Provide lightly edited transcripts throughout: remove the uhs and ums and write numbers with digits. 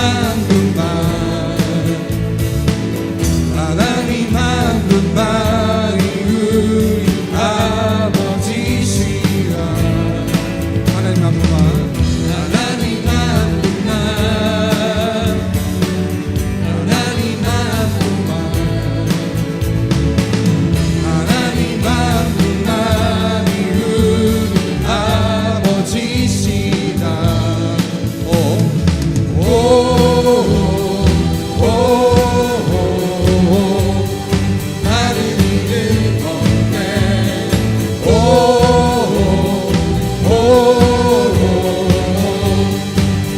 한 분만, 하나님 한 분만이 우리 아버지시라. 하나님 한 분만, 하나님 한 분만, 하나님 한 분만, 하나님 한 분만이 우리 아버지시다. 나를 믿을 없네.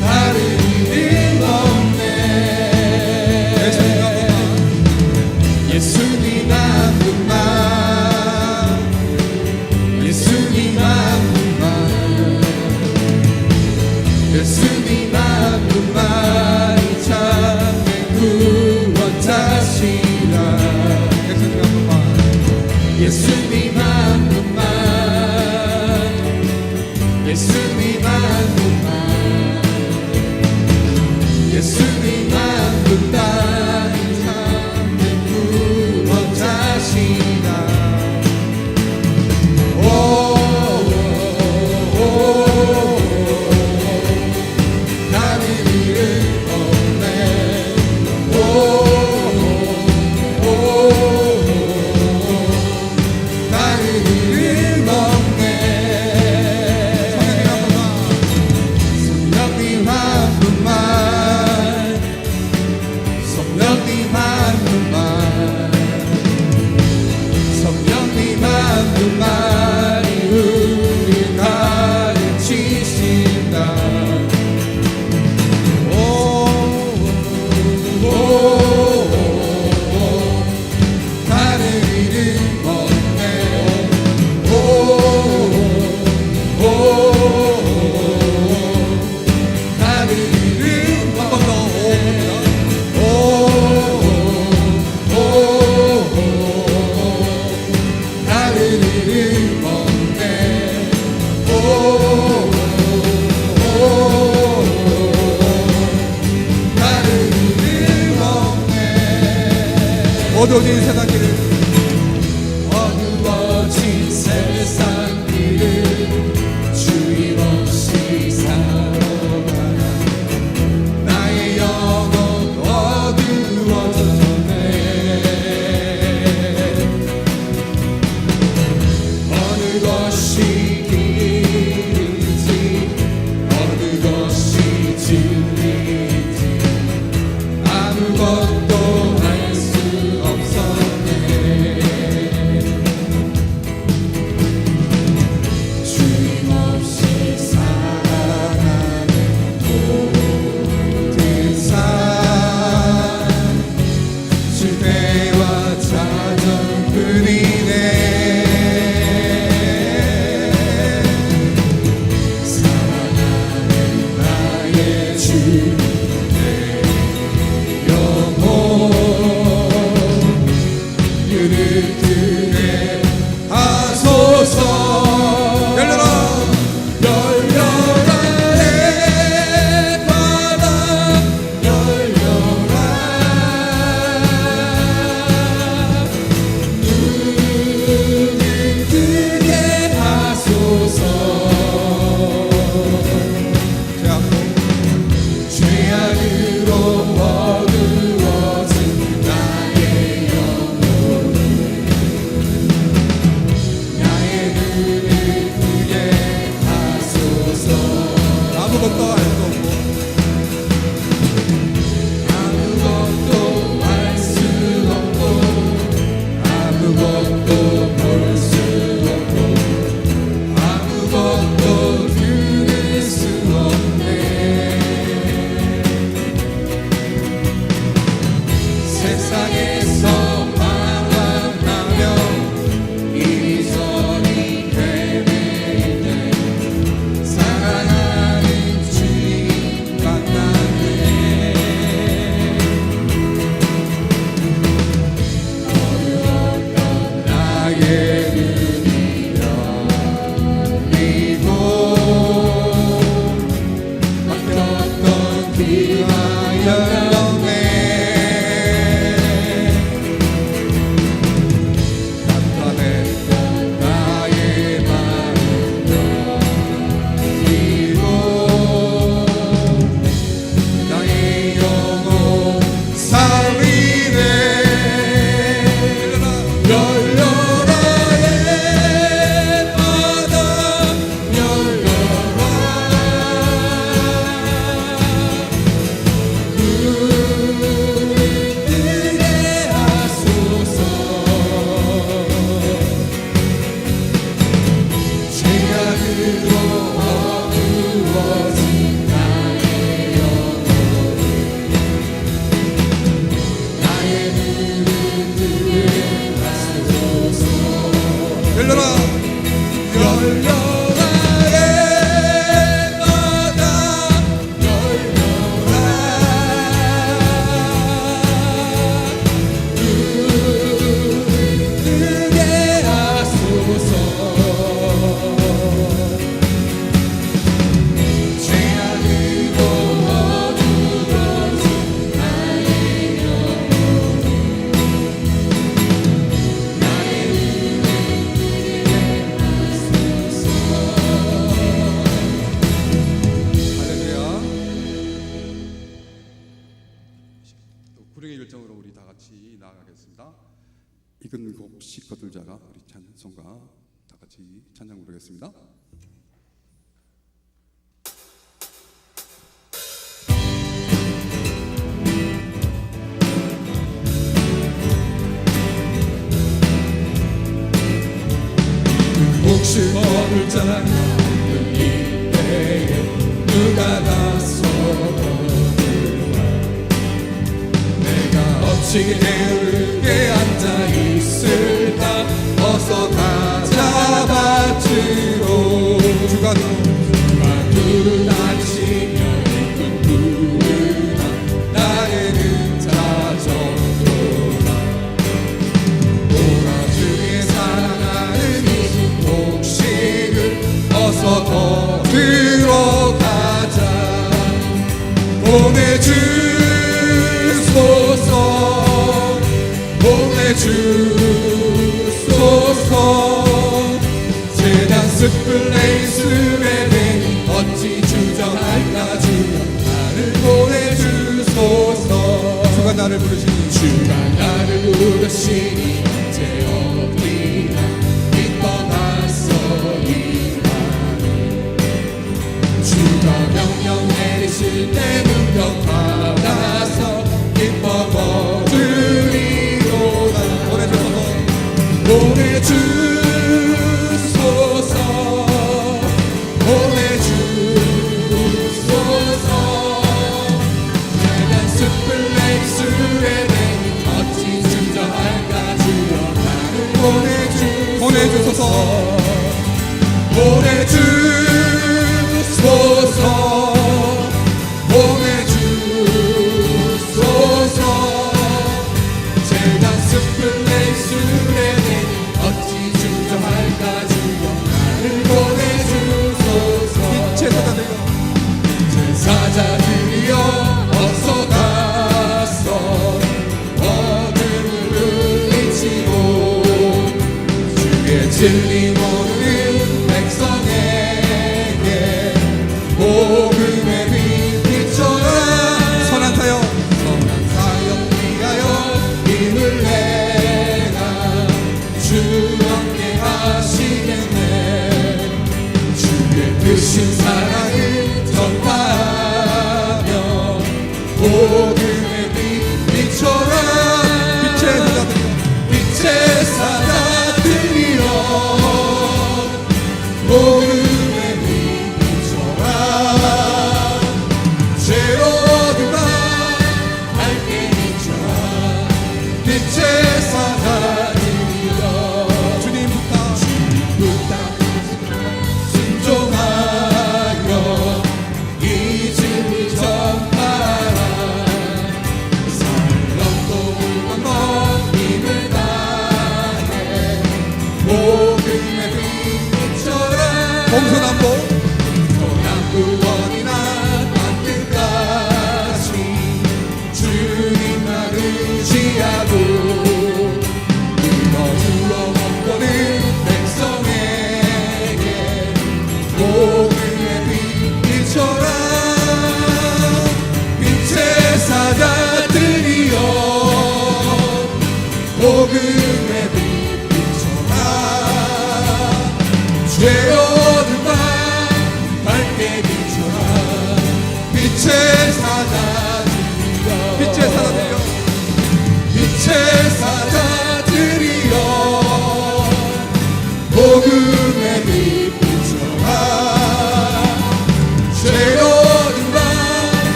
나를 믿을 없네. 예수님 한 분만, 예수님 한 분만, 예수님 한 분만이 참된 구원자시라. 예수님 한 분만, 예수님 한 분만, 예수님 한 분만이 참된 구원자시라. 나를 믿을 없네. 나를 믿을 없네. 성령님 한 분만, 성령님 한 분만, 성령님 한 분만이 우리 가르치신다. 나를 믿을 없네. 나를 믿을 없네. 나를 믿을 없네. 나를 믿을 없네. 어두워진 세상 길을, 어두워진 세상 길을 주님 없이 살아가나 나의 영혼 어두워졌네. 어느 것이 길인지, 어느 것이 진리인지 아무것도 알 수 없었네. 주님 없이 살아가는 모든 삶, 실패와 좌절뿐이네. 사랑하는 나의 주, 내 영혼 그를 등에 하소서. 열려라, 열려라 내 바다, 열려라. 눈을 뜨게 하소서. 죄악으로 어두워진 나의 영혼, 나의 눈을 뜨게 하소서. 아무것도 알 수 없고, 아무것도 알 수 없고, 아무것도 볼 수 없고, 아무것도 들을 수 없네. 세상에서 방황하며 이리저리 헤매이네. 사랑하는 주님 만나네. 어두웠던 나의 눈이 열리고 막혔던 길마에 열렸네. 나타냈던 나의 마음 열리고 나의 영혼 살리네. 열려라 예마다 열려라. 그들의 하소서. 죄악으로 어두워진 나의 영혼 나의 눈을 하소서. 열려라 열려라 예마다 열려라. 그들의 하소서. 죄악으로 어두워진 나의 영혼 나의 할렐루야. 또 구령의 열정으로 우리 다 같이 나아가겠습니다. 익은 곡 씨 거들자가 우리 찬송가 다 같이 찬양 부르겠습니다. 혹시 거들 자가 이때에 누가 가서 거들까. 내가 어찌 게으르게 앉아있을까. 어서 다 잡아주로. 주가 눈 아치며 이끈 부르다. 나에는 자정도다. 오라주의 사랑하는 이 곡식을 어서 거들어 가자. 보내주소서. 보내주소서. 재단 스플레이스의 뱀이 어찌 주저할까. 주여 나를 보내주소서. 주가 나를 부르시니 주가 나를 부르시니 언제 어디나 떠나서이하니. 주가 명령 내리실 때 능력 받아서 기뻐 거두리로다. 보내주소서. 보내주소서. 내가 스플레이스의 뱀이 어찌 주저할까. 주여 나를 보내주소서. 보내주소서. 보내주소서. 재단 스플레이스의 뱀이 어찌 주저할까. 주여 나를 보내주소서. 빛의 사자들이여 어서 가서 어둠을 물리치고 주의 진리 모르는 백성에게 복음의 빛 비춰라. 선한 사역 위하여 힘을 내라. 주 함께 하시겠네. 주의 크신 사랑을 전파하며 복음의 빛 비춰라. 빛의 사자들이여 복음의 빛 비춰라. 죄로 어두가 밝게 비춰라. 빛의 사자들이여 주님 부탁 순종하여 이 진리 전파라. 살렁도 한번 힘을 다해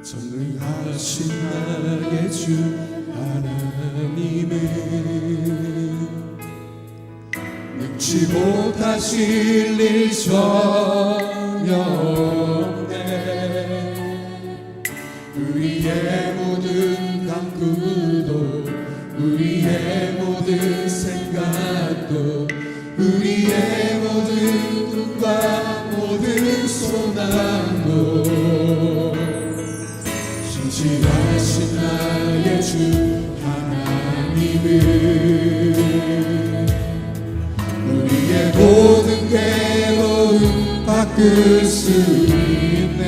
전능하신 나의 주 하나님은 능치 못하실 일 전혀 없네. 우리의 모든 간구도 우리의 모든 생각도 우리의 모든 꿈과 모든 소망도 신실하신 나의 주 하나님은 우리의 모든 괴로움 바꿀 수 있네.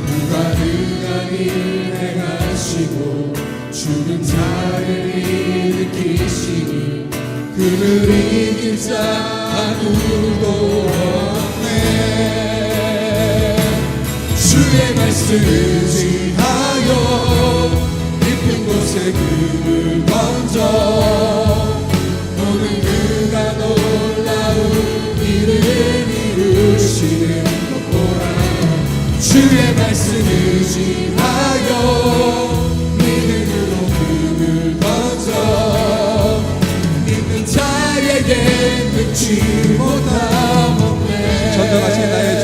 불가능한 일 행하시고 죽은 자를 일으키시니 그를 이길 자 아무도 없네. 주의 말씀 의지하여 깊은 곳에 그를 던져 오늘 그가 놀라운 일을 이루시는 것 보라. 주의 말씀 의지하여 믿음으로 그를 던져 믿는 자에게 능치 못함 없네. 전능하신 나의 주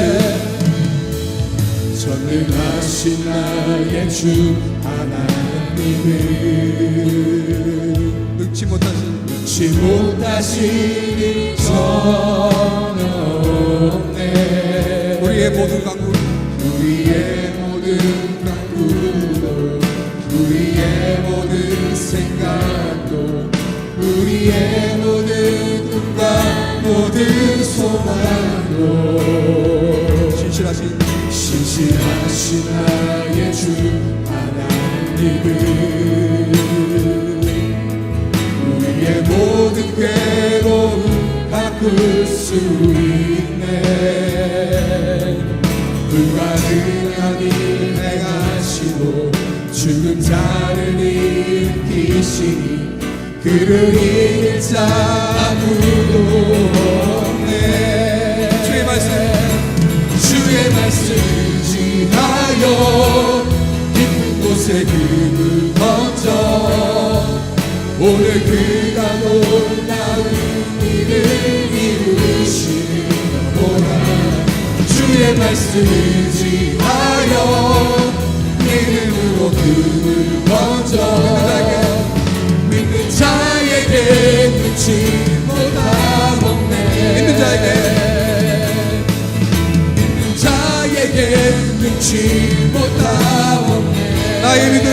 전능하신 나의 주 하나님은 능치 못하신 일 전혀 없네. 우리의 모든 간구도 우리의 모든 생각도 우리의 모든 꿈과 모든 소망도 신실하신 나의 주 하나님은 우리의 모든 괴로움 바꿀 수 있네. 불가능한 일 행하시고 죽은 자를 일으키시니 그를 이길 자 아무도 없네. 주의 말씀 의지하여 깊은 곳에 그를 던져 오늘 그가 놀라운 일을 이루시는 것 보라. 주의 말씀 의지하여 믿음으로 그를 던져 믿는 자에게 능치 못함 없네. 믿는 자에게 능치 못함 없네. 나의 믿음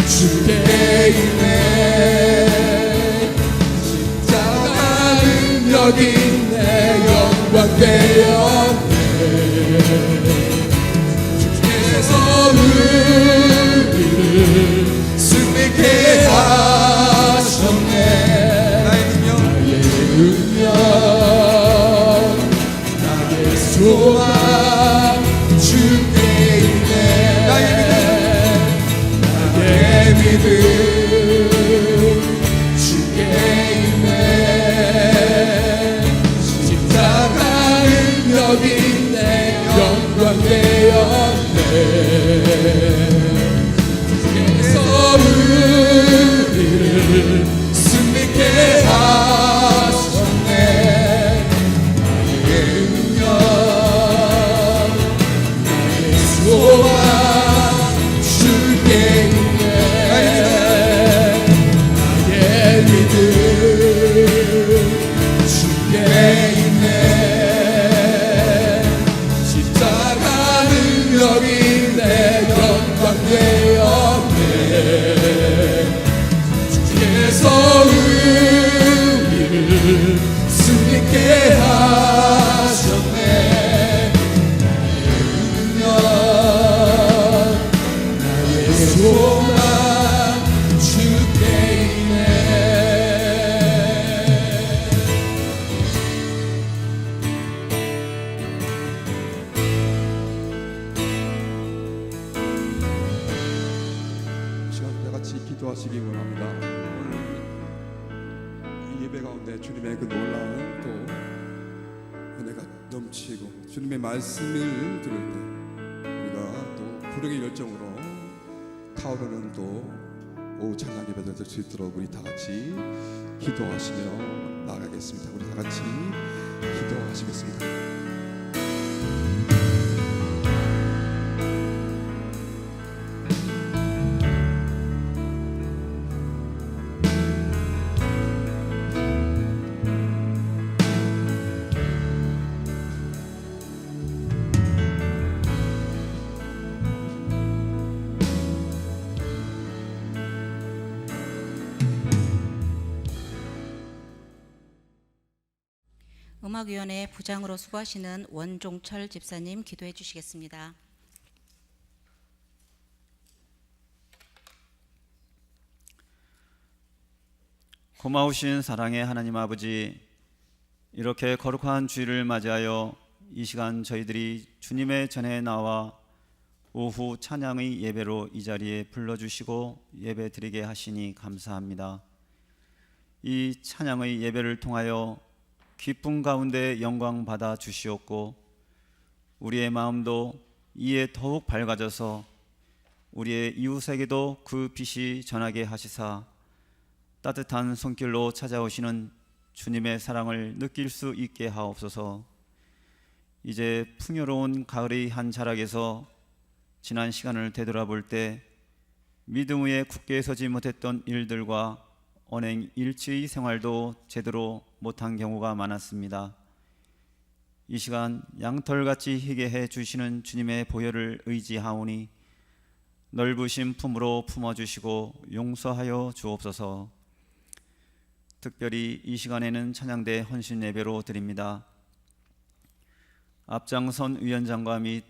주께 있네. 십자가 능력이 내 영광 되었네. 주께서 우리를 승리케 하셨네. 나의 능력 나의 소망 주께 있네. 나의 믿음 주께 있네. 십자가 능력이 내 영광 되었네. 주께서 우리를 승리케 하셨네. 나의 능력 나의 소망 주께 있네. 나의 믿음 주께 있네. 십자가 능력이 내 영광 되었네. 주께서 우리를 승리케 하셨네. 나의 능력 나의 소망 주께 있네. 시간 때 같이 기도하시기 원합니다. 오늘 이 예배 가운데 주님의 그 놀라운 또 넘치고 주님의 말씀을 들을 때 우리가 또 불행의 열정으로 타오르는 또 오후 찬양 예배 드릴 수 있도록 우리 다 같이 기도하시며 나가겠습니다. 우리 다 같이 기도하시겠습니다. 음악위원회 부장으로 수고하시는 원종철 집사님 기도해 주시겠습니다. 고마우신 사랑의 하나님 아버지, 이렇게 거룩한 주일을 맞이하여 이 시간 저희들이 주님의 전에 나와 오후 찬양의 예배로 이 자리에 불러주시고 예배 드리게 하시니 감사합니다. 이 찬양의 예배를 통하여 기쁨 가운데 영광 받아 주시옵고 우리의 마음도 이에 더욱 밝아져서 우리의 이웃에게도 그 빛이 전하게 하시사 따뜻한 손길로 찾아오시는 주님의 사랑을 느낄 수 있게 하옵소서. 이제 풍요로운 가을의 한 자락에서 지난 시간을 되돌아볼 때 믿음 위에 굳게 서지 못했던 일들과 언행 일치의 생활도 제대로 못한 경우가 많았습니다. 이 시간 양털같이 희게 해 주시는 주님의 보혈을 의지하오니 넓으신 품으로 품어주시고 용서하여 주옵소서. 특별히 이 시간에는 찬양대 헌신 예배로 드립니다. 앞장선 위원장과 및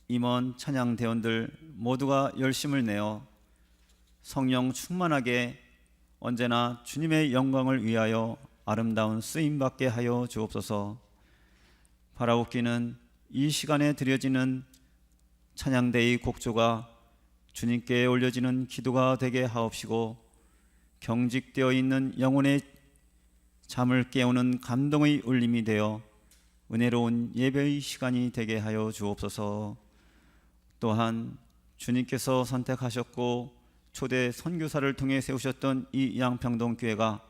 임원 찬양대원들 모두가 열심을 내어 성령 충만하게 언제나 주님의 영광을 위하여 아름다운 쓰임받게 하여 주옵소서. 바라옵기는 이 시간에 드려지는 찬양대의 곡조가 주님께 올려지는 기도가 되게 하옵시고 경직되어 있는 영혼의 잠을 깨우는 감동의 울림이 되어 은혜로운 예배의 시간이 되게 하여 주옵소서. 또한 주님께서 선택하셨고 초대 선교사를 통해 세우셨던 이 양평동 교회가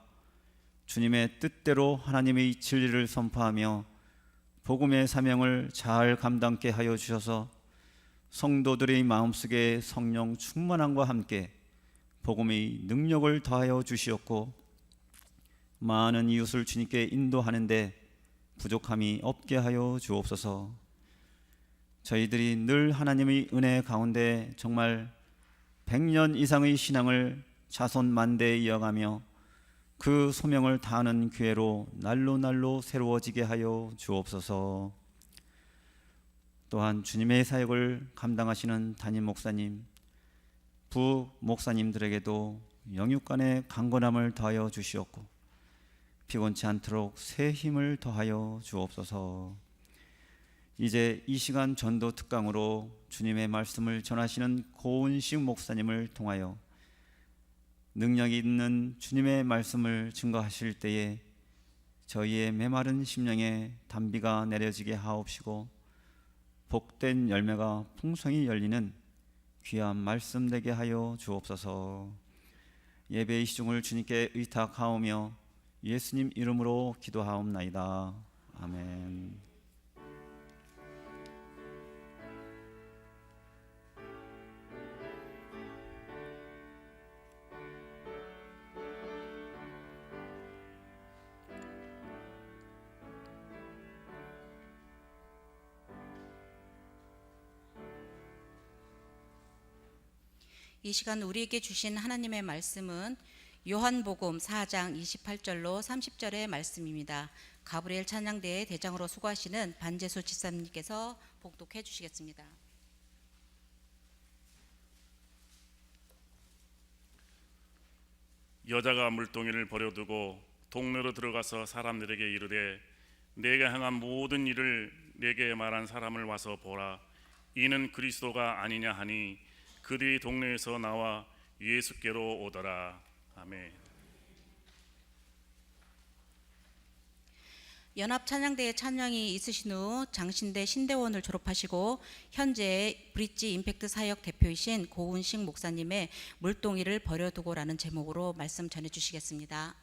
주님의 뜻대로 하나님의 진리를 선포하며 복음의 사명을 잘 감당케 하여 주셔서 성도들의 마음속에 성령 충만함과 함께 복음의 능력을 더하여 주시었고 많은 이웃을 주님께 인도하는데 부족함이 없게 하여 주옵소서. 저희들이 늘 하나님의 은혜 가운데 정말 100년 이상의 신앙을 자손 만대에 이어가며 그 소명을 다하는 교회로 날로 새로워지게 하여 주옵소서. 또한 주님의 사역을 감당하시는 담임 목사님, 부 목사님들에게도 영육간의 강건함을 더하여 주시옵고 피곤치 않도록 새 힘을 더하여 주옵소서. 이제 이 시간 전도 특강으로 주님의 말씀을 전하시는 고은식 목사님을 통하여 능력이 있는 주님의 말씀을 증거하실 때에 저희의 메마른 심령에 단비가 내려지게 하옵시고 복된 열매가 풍성히 열리는 귀한 말씀 되게 하여 주옵소서. 예배의 시중을 주님께 의탁하오며 예수님 이름으로 기도하옵나이다. 아멘. 이 시간 우리에게 주신 하나님의 말씀은 요한복음 4장 28절로 30절의 말씀입니다. 가브리엘 찬양대의 대장으로 수고하시는 반재수 집사님께서 봉독해 주시겠습니다. 여자가 물동이를 버려두고 동네로 들어가서 사람들에게 이르되 내가 행한 모든 일을 내게 말한 사람을 와서 보라. 이는 그리스도가 아니냐 하니 그들이 동네에서 나와 예수께로 오더라. 아멘. 연합찬양대에 찬양이 있으신 후 장신대 신대원을 졸업하시고 현재 브릿지 임팩트 사역 대표이신 고은식 목사님의 물동이를 버려두고라는 제목으로 말씀 전해주시겠습니다.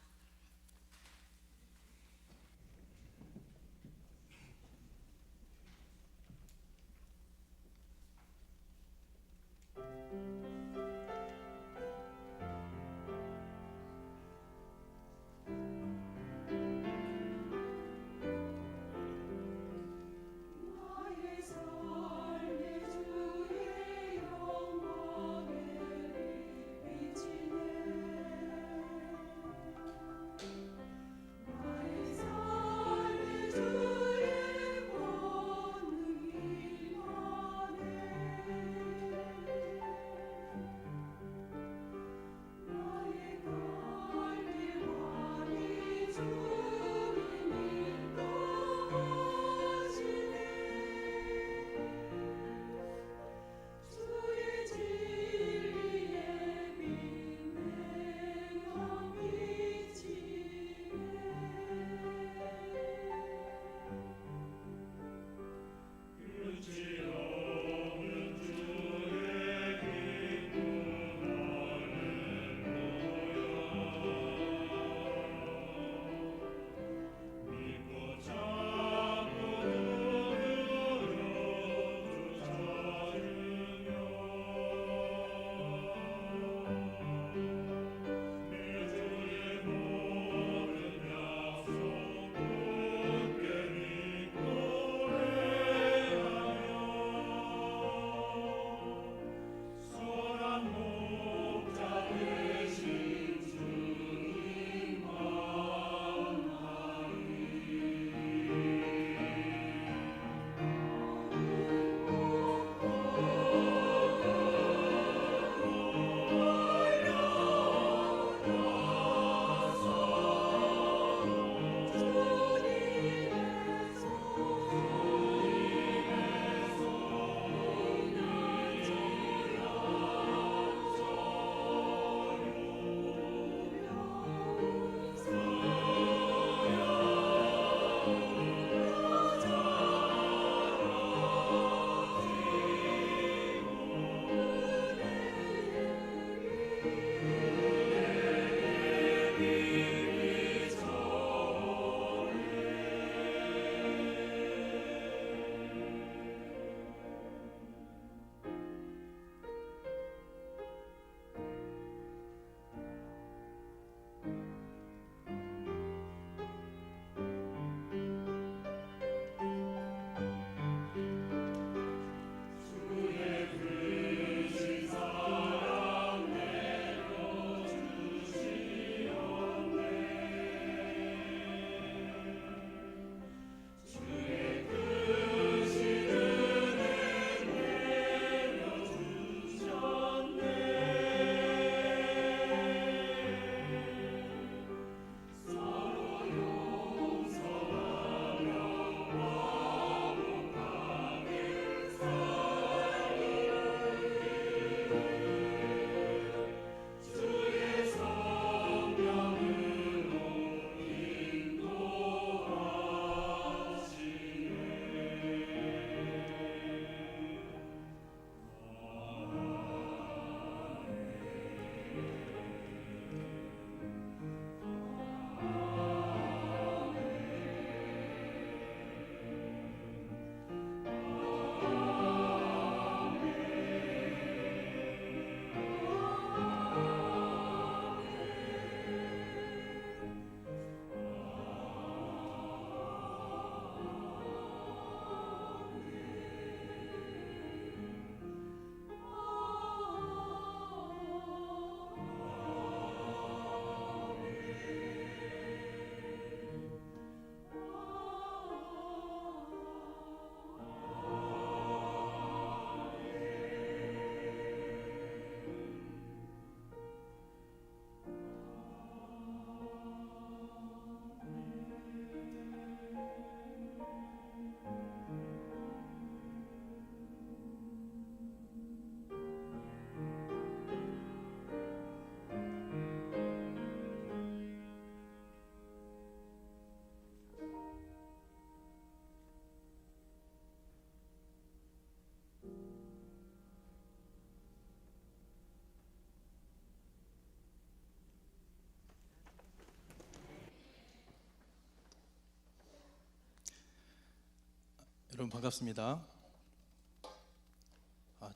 여러분 반갑습니다.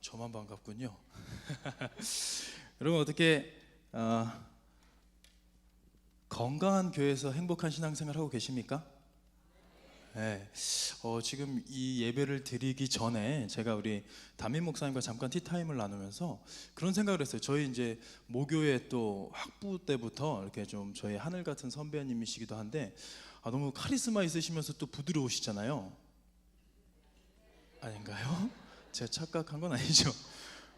저만 반갑군요. 여러분 어떻게 건강한 교회에서 행복한 신앙생활 하고 계십니까? 네. 지금 이 예배를 드리기 전에 제가 우리 담임 목사님과 잠깐 티타임을 나누면서 그런 생각을 했어요. 저희 이제 모교의 또 학부 때부터 이렇게 좀 저희 하늘 같은 선배님이시기도 한데 너무 카리스마 있으시면서 또 부드러우시잖아요. 아닌가요? 제가 착각한 건 아니죠.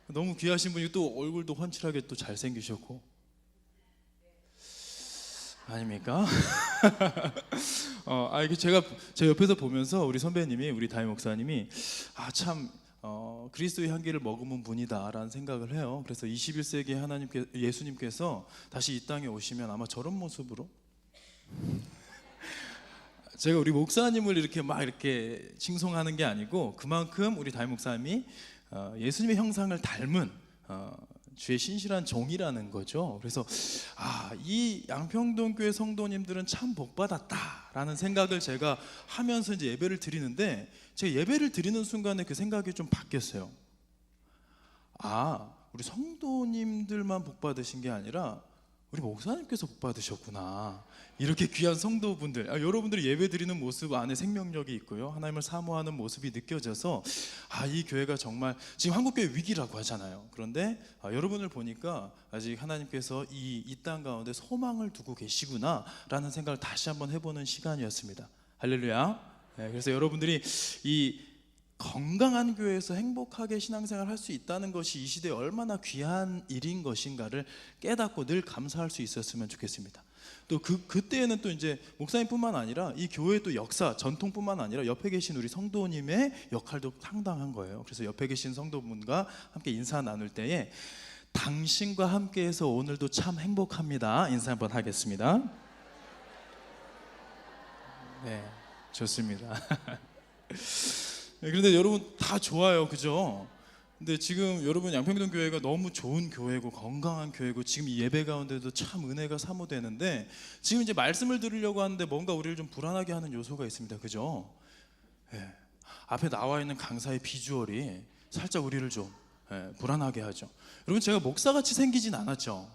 너무 귀하신 분이 또 얼굴도 훤칠하게 또 잘생기셨고 아닙니까? 이게 제가 제 옆에서 보면서 우리 선배님이 우리 담임 목사님이 참 그리스도의 향기를 머금은 분이다라는 생각을 해요. 그래서 21세기 하나님께 예수님께서 다시 이 땅에 오시면 아마 저런 모습으로 제가 우리 목사님을 이렇게 막 이렇게 칭송하는 게 아니고 그만큼 우리 담임 목사님이 예수님의 형상을 닮은 주의 신실한 종이라는 거죠. 그래서 이 양평동 교회 성도님들은 참 복 받았다라는 생각을 제가 하면서 이제 예배를 드리는데 제가 예배를 드리는 순간에 그 생각이 좀 바뀌었어요. 우리 성도님들만 복 받으신 게 아니라 우리 목사님께서 복 받으셨구나. 이렇게 귀한 성도분들, 여러분들이 예배 드리는 모습 안에 생명력이 있고요, 하나님을 사모하는 모습이 느껴져서 이 교회가 정말 지금 한국교회 위기라고 하잖아요. 그런데 여러분을 보니까 아직 하나님께서 이 땅 가운데 소망을 두고 계시구나라는 생각을 다시 한번 해보는 시간이었습니다. 할렐루야. 그래서 여러분들이 이 건강한 교회에서 행복하게 신앙생활 할 수 있다는 것이 이 시대에 얼마나 귀한 일인 것인가를 깨닫고 늘 감사할 수 있었으면 좋겠습니다. 또 그때에는 또 이제 목사님뿐만 아니라 이 교회의 또 역사, 전통뿐만 아니라 옆에 계신 우리 성도님의 역할도 상당한 거예요. 그래서 옆에 계신 성도분과 함께 인사 나눌 때에 당신과 함께해서 오늘도 참 행복합니다. 인사 한번 하겠습니다. 네, 좋습니다. 그런데 여러분 다 좋아요, 그죠? 근데 지금 여러분 양평동 교회가 너무 좋은 교회고 건강한 교회고 지금 이 예배 가운데도 참 은혜가 사모되는데 지금 이제 말씀을 들으려고 하는데 뭔가 우리를 좀 불안하게 하는 요소가 있습니다, 그죠? 앞에 나와 있는 강사의 비주얼이 살짝 우리를 좀 불안하게 하죠. 여러분 제가 목사같이 생기진 않았죠.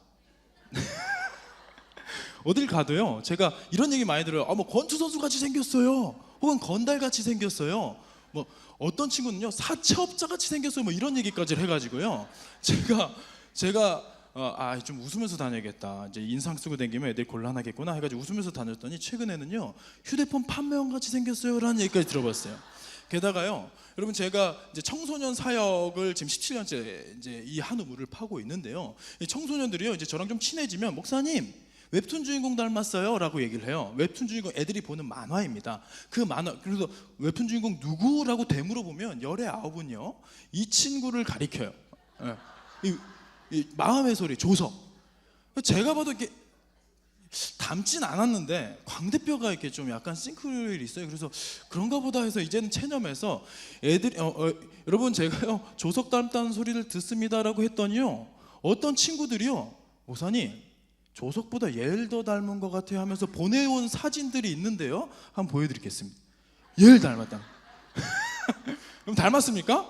어딜 가도요 제가 이런 얘기 많이 들어요. 뭐 권투 선수 같이 생겼어요, 혹은 건달 같이 생겼어요, 뭐 어떤 친구는요 사채업자 같이 생겼어요, 뭐 이런 얘기까지 해가지고요 제가 좀 웃으면서 다녀야겠다, 이제 인상 쓰고 다니면 애들 곤란하겠구나 해가지고 웃으면서 다녔더니 최근에는요 휴대폰 판매원 같이 생겼어요 라는 얘기까지 들어봤어요. 게다가요 여러분 제가 이제 청소년 사역을 지금 17년째 이제 이 한 우물을 파고 있는데요, 이 청소년들이요 이제 저랑 좀 친해지면 목사님 웹툰 주인공 닮았어요 라고 얘기를 해요. 웹툰 주인공 애들이 보는 만화입니다. 그 만화, 그래서 웹툰 주인공 누구라고 되물어보면 열의 9은요 이 친구를 가리켜요. 이 마음의 소리 조석. 제가 봐도 이렇게 닮진 않았는데 광대뼈가 이렇게 좀 약간 싱크로율이 있어요. 그래서 그런가 보다 해서 이제는 체념해서 애들이 여러분 제가요 조석 닮다는 소리를 듣습니다라고 했더니요 어떤 친구들이요 목사님 조석보다 예엘 더 닮은 것 같아요 하면서 보내온 사진들이 있는데요, 한번 보여드리겠습니다. 예엘 닮았다. 그럼 닮았습니까?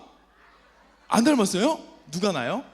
안 닮았어요? 누가 나요?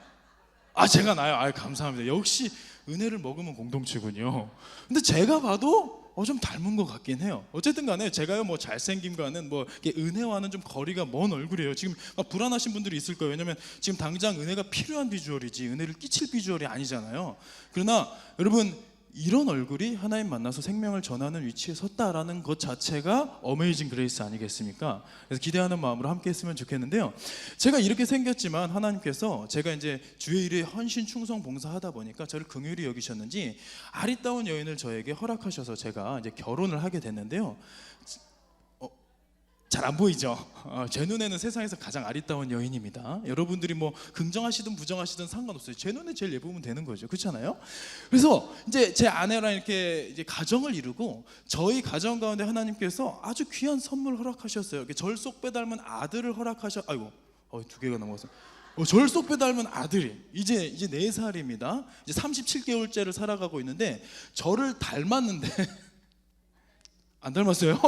제가 나요. 감사합니다. 역시 은혜를 머금은 공동체군요. 근데 제가 봐도 좀 닮은 것 같긴 해요. 어쨌든 간에 제가요 뭐 잘생김과는 뭐 은혜와는 좀 거리가 먼 얼굴이에요. 지금 불안하신 분들이 있을 거예요. 왜냐면 지금 당장 은혜가 필요한 비주얼이지 은혜를 끼칠 비주얼이 아니잖아요. 그러나 여러분 이런 얼굴이 하나님 만나서 생명을 전하는 위치에 섰다라는 것 자체가 어메이징 그레이스 아니겠습니까? 그래서 기대하는 마음으로 함께 했으면 좋겠는데요, 제가 이렇게 생겼지만 하나님께서 제가 이제 주의 일에 헌신 충성 봉사하다 보니까 저를 긍휼히 여기셨는지 아리따운 여인을 저에게 허락하셔서 제가 이제 결혼을 하게 됐는데요, 잘 안 보이죠? 제 눈에는 세상에서 가장 아리따운 여인입니다. 여러분들이 뭐 긍정하시든 부정하시든 상관없어요. 제 눈에 제일 예쁘면 되는 거죠, 그렇잖아요? 그래서 이제 제 아내랑 이렇게 이제 가정을 이루고 저희 가정 가운데 하나님께서 아주 귀한 선물 허락하셨어요. 이렇게 절속 빼닮은 아들을 허락하셔. 아이고, 2개가 넘어서. 절속 빼닮은 아들이 이제 4살입니다. 이제 37개월째를 살아가고 있는데 저를 닮았는데 안 닮았어요?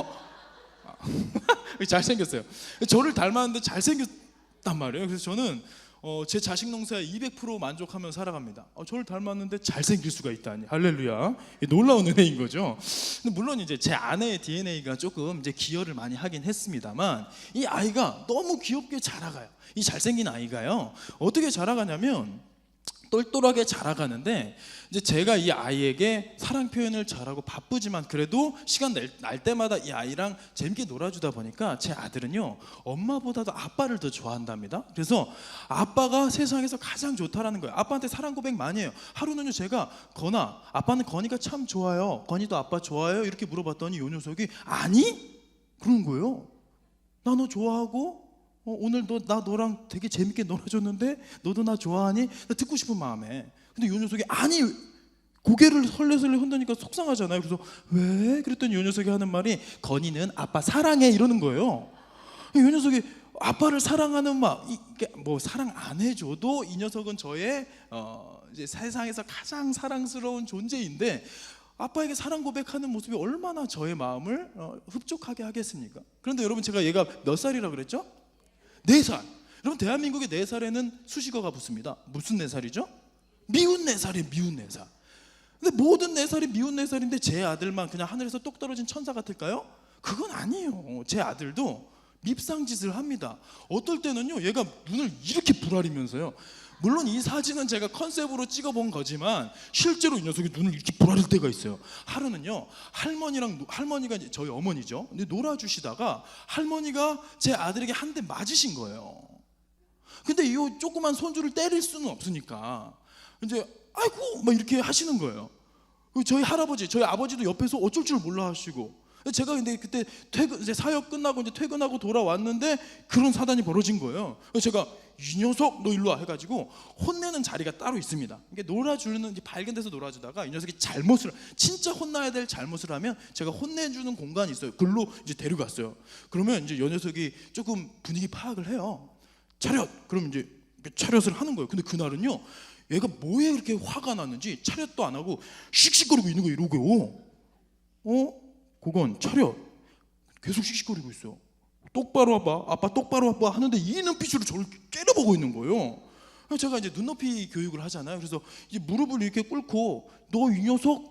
잘생겼어요. 저를 닮았는데 잘생겼단 말이에요. 그래서 저는 제 자식 농사에 200% 만족하며 살아갑니다. 저를 닮았는데 잘생길 수가 있다니, 할렐루야. 놀라운 은혜인 거죠. 근데 물론 이제 제 아내의 DNA가 조금 이제 기여를 많이 하긴 했습니다만, 이 아이가 너무 귀엽게 자라가요. 이 잘생긴 아이가요, 어떻게 자라가냐면 똘똘하게 자라가는데, 이제 제가 이 아이에게 사랑 표현을 잘하고 바쁘지만 그래도 시간 날 때마다 이 아이랑 재밌게 놀아주다 보니까 제 아들은요, 엄마보다도 아빠를 더 좋아한답니다. 그래서 아빠가 세상에서 가장 좋다라는 거예요. 아빠한테 사랑 고백 많이 해요. 하루는요, 제가 건아, 아빠는 건이가 참 좋아요, 건이도 아빠 좋아해요, 이렇게 물어봤더니 이 녀석이 아니? 그러는 거예요. 나 너 좋아하고 오늘 나 너랑 되게 재밌게 놀아줬는데 너도 나 좋아하니? 나 듣고 싶은 마음에. 근데 이 녀석이 아니, 고개를 설레설레 흔드니까 속상하잖아요. 그래서 왜? 그랬더니 이 녀석이 하는 말이 건이는 아빠 사랑해, 이러는 거예요. 이 녀석이 아빠를 사랑하는 이게 뭐 사랑 안 해줘도 이 녀석은 저의 이제 세상에서 가장 사랑스러운 존재인데, 아빠에게 사랑 고백하는 모습이 얼마나 저의 마음을 흡족하게 하겠습니까? 그런데 여러분, 제가 얘가 몇 살이라고 그랬죠? 4살. 여러분, 대한민국에 4살에는 수식어가 붙습니다. 무슨 4살이죠? 미운 4살이에요. 미운 4살. 근데 모든 4살이 미운 4살인데 제 아들만 그냥 하늘에서 똑 떨어진 천사 같을까요? 그건 아니에요. 제 아들도 밉상짓을 합니다. 어떨 때는요, 얘가 눈을 이렇게 부라리면서요, 물론 이 사진은 제가 컨셉으로 찍어본 거지만 실제로 이 녀석이 눈을 이렇게 부라릴 때가 있어요. 하루는요, 할머니가 이제 저희 어머니죠. 근데 놀아주시다가 할머니가 제 아들에게 한 대 맞으신 거예요. 근데 이 조그만 손주를 때릴 수는 없으니까 이제 아이고 막 이렇게 하시는 거예요. 저희 할아버지, 저희 아버지도 옆에서 어쩔 줄 몰라 하시고, 제가 근데 그때 이제 사역 끝나고 이제 퇴근하고 돌아왔는데 그런 사단이 벌어진 거예요. 그래서 제가 이 녀석 너 일로 와 해가지고 혼내는 자리가 따로 있습니다. 이게 놀아주는, 이제 밝은 데서 놀아주다가 이 녀석이 잘못을, 진짜 혼나야 될 잘못을 하면 제가 혼내주는 공간이 있어요. 글로 이제 데려갔어요. 그러면 이제 이 녀석이 조금 분위기 파악을 해요. 차렷! 그럼 이제 차렷을 하는 거예요. 근데 그날은요, 얘가 뭐에 그렇게 화가 났는지 차렷도 안 하고 씩씩거리고 있는 거예요. 이러고 그건 차렷, 계속 씩씩거리고 있어요. 똑바로 와봐, 아빠 똑바로 와봐 하는데 이 눈빛으로 저를 째려보고 있는 거예요. 제가 이제 눈높이 교육을 하잖아요. 그래서 이제 무릎을 이렇게 꿇고 너 이 녀석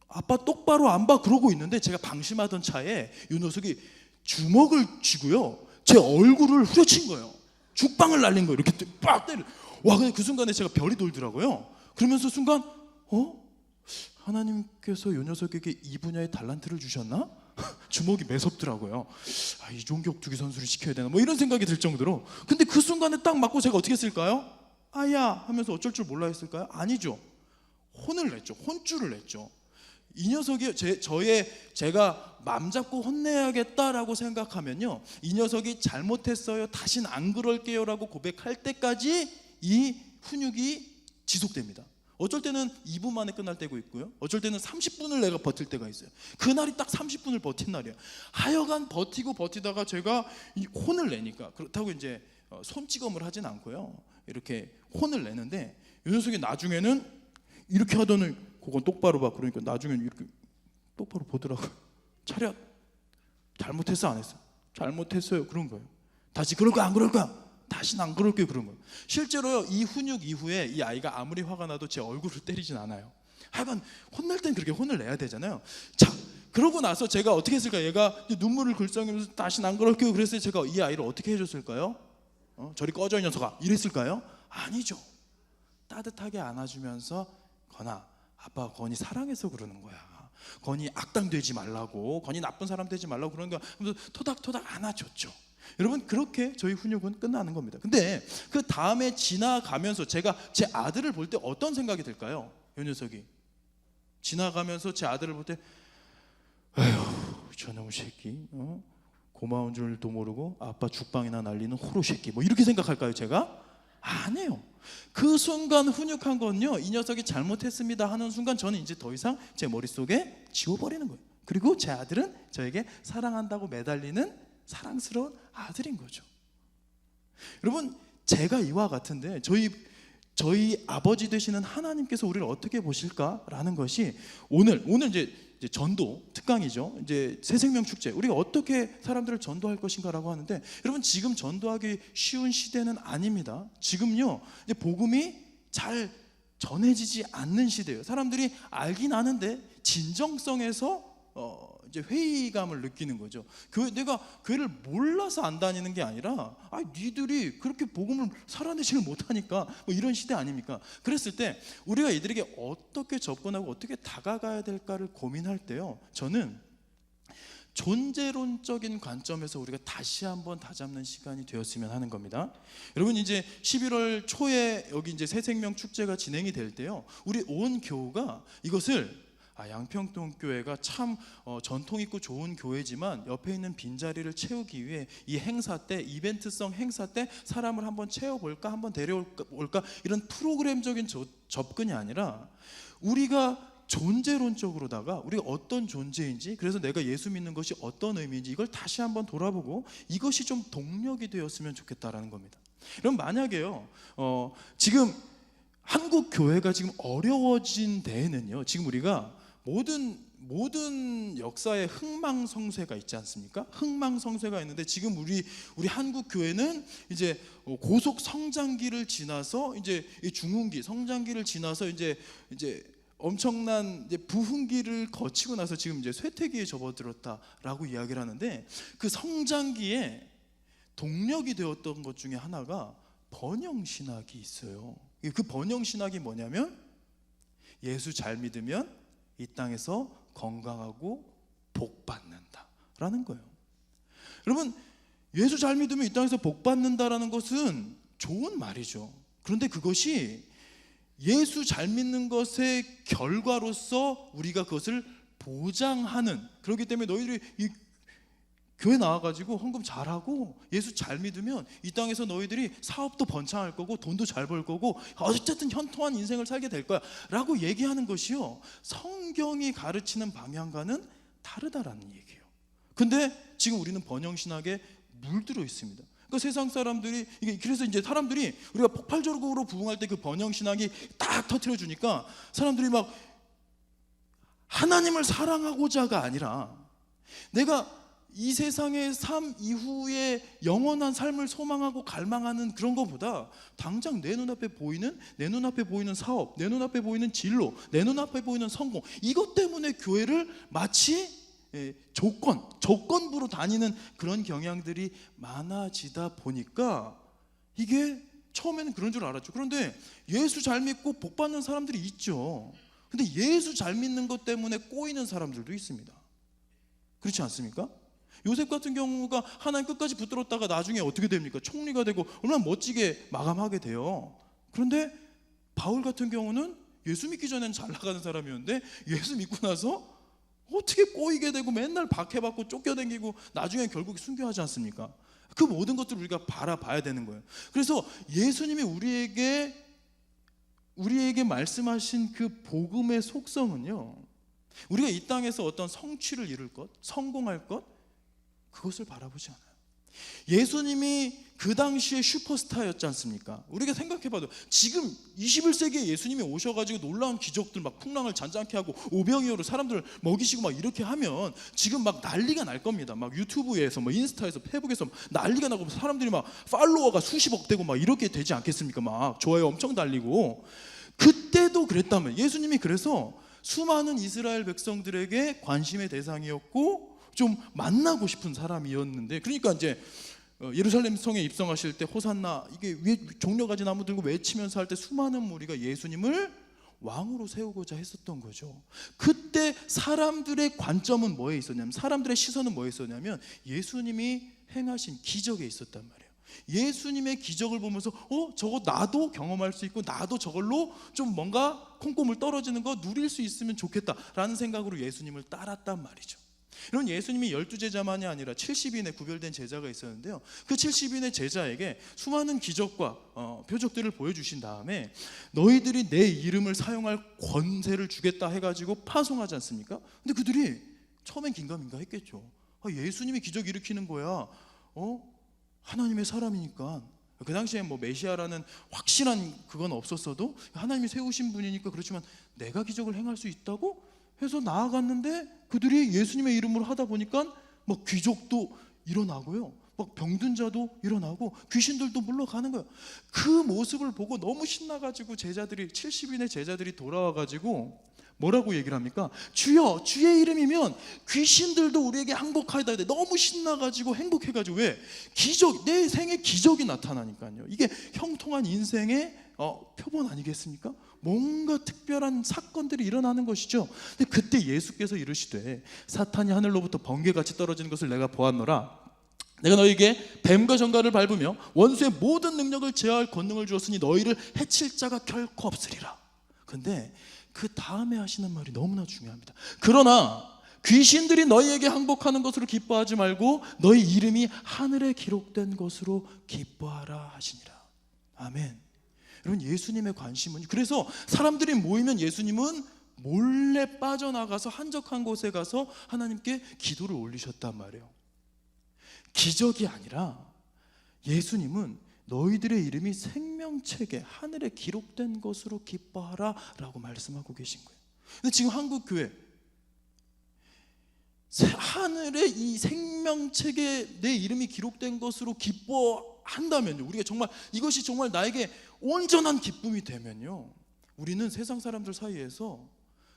아빠 똑바로 안 봐 그러고 있는데, 제가 방심하던 차에 이 녀석이 주먹을 쥐고요, 제 얼굴을 후려친 거예요. 죽방을 날린 거예요. 이렇게 빡 때려. 와, 근데 그 순간에 제가 별이 돌더라고요. 그러면서 순간 하나님께서 이 녀석에게 이 분야의 달란트를 주셨나? 주먹이 매섭더라고요. 이종격 투기 선수를 시켜야 되나? 뭐 이런 생각이 들 정도로. 근데 그 순간에 딱 맞고 제가 어떻게 했을까요? 아야 하면서 어쩔 줄 몰라 했을까요? 아니죠. 혼을 냈죠. 혼쭐을 냈죠. 이 녀석이 제가 맘 잡고 혼내야겠다라고 생각하면요, 이 녀석이 잘못했어요, 다신 안 그럴게요라고 고백할 때까지 이 훈육이 지속됩니다. 어쩔 때는 2분 만에 끝날 때가 있고요, 어쩔 때는 30분을 내가 버틸 때가 있어요. 그날이 딱 30분을 버틴 날이에요. 하여간 버티다가 제가 이 혼을 내니까, 그렇다고 이제 손찌검을 하진 않고요, 이렇게 혼을 내는데 이 녀석이 나중에는 이렇게 하더니 그건 똑바로 봐. 그러니까 나중에는 이렇게 똑바로 보더라고요. 차렷. 잘못했어 안 했어? 잘못했어요. 그런 거예요. 다시 그럴 거야 안 그럴 거야? 다시는 안 그럴게요. 그런 거예요. 실제로요, 이 훈육 이후에 이 아이가 아무리 화가 나도 제 얼굴을 때리진 않아요. 하여간 혼낼 땐 그렇게 혼을 내야 되잖아요. 자, 그러고 나서 제가 어떻게 했을까요? 얘가 눈물을 글썽이면서 다시는 안 그럴게요. 그랬을 때 제가 이 아이를 어떻게 해줬을까요? 저리 꺼져 이 녀석아, 이랬을까요? 아니죠. 따뜻하게 안아주면서 건아, 아빠 건이 사랑해서 그러는 거야. 건이 악당 되지 말라고, 건이 나쁜 사람 되지 말라고 그러는 거야. 그래서 토닥토닥 안아줬죠. 여러분, 그렇게 저희 훈육은 끝나는 겁니다. 근데 그 다음에 지나가면서 제가 제 아들을 볼 때 어떤 생각이 들까요? 이 녀석이 지나가면서 제 아들을 볼 때, 에휴 저놈 새끼, 고마운 줄도 모르고 아빠 죽방이나 날리는 호로 새끼, 뭐 이렇게 생각할까요? 제가? 아니에요. 그 순간 훈육한 건요, 이 녀석이 잘못했습니다 하는 순간 저는 이제 더 이상 제 머릿속에 지워버리는 거예요. 그리고 제 아들은 저에게 사랑한다고 매달리는 사랑스러운 아들인 거죠. 여러분, 제가 이와 같은데 저희 아버지 되시는 하나님께서 우리를 어떻게 보실까라는 것이 오늘 이제 전도 특강이죠. 이제 새생명 축제, 우리가 어떻게 사람들을 전도할 것인가라고 하는데, 여러분 지금 전도하기 쉬운 시대는 아닙니다. 지금요 이제 복음이 잘 전해지지 않는 시대예요. 사람들이 알긴 아는데 진정성에서 이제 회의감을 느끼는 거죠. 내가 교회를 몰라서 안 다니는 게 아니라 니들이 그렇게 복음을 살아내지를 못하니까 뭐 이런 시대 아닙니까? 그랬을 때 우리가 이들에게 어떻게 접근하고 어떻게 다가가야 될까를 고민할 때요, 저는 존재론적인 관점에서 우리가 다시 한번 다잡는 시간이 되었으면 하는 겁니다. 여러분 이제 11월 초에 여기 이제 새생명 축제가 진행이 될 때요, 우리 온 교우가 이것을 양평동 교회가 참 전통 있고 좋은 교회지만 옆에 있는 빈자리를 채우기 위해 이 행사 때, 이벤트성 행사 때 사람을 한번 채워볼까, 한번 데려올까, 이런 프로그램적인 접근이 아니라 우리가 존재론적으로다가 우리가 어떤 존재인지, 그래서 내가 예수 믿는 것이 어떤 의미인지 이걸 다시 한번 돌아보고 이것이 좀 동력이 되었으면 좋겠다라는 겁니다. 그럼 만약에요 지금 한국 교회가 지금 어려워진 데에는요, 지금 우리가 모든 역사에 흥망성쇠가 있지 않습니까? 흥망성쇠가 있는데 지금 우리 한국 교회는 이제 고속 성장기를 지나서 이제 중흥기 성장기를 지나서 이제 엄청난 이제 부흥기를 거치고 나서 지금 이제 쇠퇴기에 접어들었다라고 이야기를 하는데, 그 성장기에 동력이 되었던 것 중에 하나가 번영신학이 있어요. 그 번영신학이 뭐냐면 예수 잘 믿으면 이 땅에서 건강하고 복 받는다라는 거예요. 여러분 예수 잘 믿으면 이 땅에서 복 받는다라는 것은 좋은 말이죠. 그런데 그것이 예수 잘 믿는 것의 결과로서 우리가 그것을 보장하는, 그렇기 때문에 너희들이 이 교회 나와가지고 헌금 잘하고 예수 잘 믿으면 이 땅에서 너희들이 사업도 번창할 거고 돈도 잘 벌 거고 어쨌든 현토한 인생을 살게 될 거야 라고 얘기하는 것이요, 성경이 가르치는 방향과는 다르다라는 얘기예요. 근데 지금 우리는 번영신학에 물들어 있습니다. 그러니까 세상 사람들이 그래서 이제 사람들이 우리가 폭발적으로 부흥할 때 그 번영신학이 딱 터트려 주니까 사람들이 막 하나님을 사랑하고자가 아니라 내가 이 세상의 삶 이후에 영원한 삶을 소망하고 갈망하는 그런 것보다 당장 내 눈앞에 보이는 사업, 내 눈앞에 보이는 진로, 내 눈앞에 보이는 성공, 이것 때문에 교회를 마치 조건부로 다니는 그런 경향들이 많아지다 보니까 이게 처음에는 그런 줄 알았죠. 그런데 예수 잘 믿고 복 받는 사람들이 있죠. 근데 예수 잘 믿는 것 때문에 꼬이는 사람들도 있습니다. 그렇지 않습니까? 요셉 같은 경우가 하나님 끝까지 붙들었다가 나중에 어떻게 됩니까? 총리가 되고 얼마나 멋지게 마감하게 돼요. 그런데 바울 같은 경우는 예수 믿기 전에는 잘 나가는 사람이었는데 예수 믿고 나서 어떻게 꼬이게 되고 맨날 박해받고 쫓겨다니고 나중에 결국 순교하지 않습니까? 그 모든 것들을 우리가 바라봐야 되는 거예요. 그래서 예수님이 우리에게 말씀하신 그 복음의 속성은요, 우리가 이 땅에서 어떤 성취를 이룰 것, 성공할 것, 그것을 바라보지 않아요. 예수님이 그 당시에 슈퍼스타였지 않습니까? 우리가 생각해봐도 지금 21세기에 예수님이 오셔가지고 놀라운 기적들 막 풍랑을 잔잔케 하고 오병이어로 사람들을 먹이시고 막 이렇게 하면 지금 막 난리가 날 겁니다. 막 유튜브에서 뭐 인스타에서 페북에서 난리가 나고 사람들이 막 팔로워가 수십억 되고 막 이렇게 되지 않겠습니까? 막 좋아요 엄청 달리고. 그때도 그랬다면 예수님이 그래서 수많은 이스라엘 백성들에게 관심의 대상이었고 좀 만나고 싶은 사람이었는데, 그러니까 이제 예루살렘 성에 입성하실 때 호산나 이게 위에 종려가지 나무 들고 외치면서 할 때 수많은 무리가 예수님을 왕으로 세우고자 했었던 거죠. 그때 사람들의 관점은 뭐에 있었냐면, 사람들의 시선은 뭐에 있었냐면 예수님이 행하신 기적에 있었단 말이에요. 예수님의 기적을 보면서 저거 나도 경험할 수 있고 나도 저걸로 좀 뭔가 콩고물 떨어지는 거 누릴 수 있으면 좋겠다라는 생각으로 예수님을 따랐단 말이죠. 이런 예수님이 12제자만이 아니라 70인의 구별된 제자가 있었는데요, 그 70인의 제자에게 수많은 기적과 표적들을 보여주신 다음에 너희들이 내 이름을 사용할 권세를 주겠다 해가지고 파송하지 않습니까? 근데 그들이 처음엔 긴가민가 했겠죠. 예수님이 기적 일으키는 거야, 하나님의 사람이니까 그 당시에 뭐 메시아라는 확실한 그건 없었어도 하나님이 세우신 분이니까 그렇지만 내가 기적을 행할 수 있다고 해서 나아갔는데 그들이 예수님의 이름으로 하다 보니까 막 귀족도 일어나고요, 막 병든 자도 일어나고 귀신들도 물러가는 거예요. 그 모습을 보고 너무 신나가지고 제자들이 70인의 제자들이 돌아와가지고 뭐라고 얘기를 합니까? 주여, 주의 이름이면 귀신들도 우리에게 항복하다. 너무 신나가지고 행복해가지고. 왜? 기적, 내 생에 기적이 나타나니까요. 이게 형통한 인생의 표본 아니겠습니까? 뭔가 특별한 사건들이 일어나는 것이죠. 근데 그때 예수께서 이르시되 사탄이 하늘로부터 번개같이 떨어지는 것을 내가 보았노라. 내가 너희에게 뱀과 정갈을 밟으며 원수의 모든 능력을 제어할 권능을 주었으니 너희를 해칠 자가 결코 없으리라. 근데 그 다음에 하시는 말이 너무나 중요합니다. 그러나 귀신들이 너희에게 항복하는 것으로 기뻐하지 말고 너희 이름이 하늘에 기록된 것으로 기뻐하라 하시니라. 아멘. 여러분, 예수님의 관심은, 그래서 사람들이 모이면 예수님은 몰래 빠져나가서 한적한 곳에 가서 하나님께 기도를 올리셨단 말이에요. 기적이 아니라 예수님은 너희들의 이름이 생명책에 하늘에 기록된 것으로 기뻐하라 라고 말씀하고 계신 거예요. 근데 지금 한국 교회 하늘에 이 생명책에 내 이름이 기록된 것으로 기뻐한다면요, 우리가 정말 이것이 정말 나에게 온전한 기쁨이 되면요, 우리는 세상 사람들 사이에서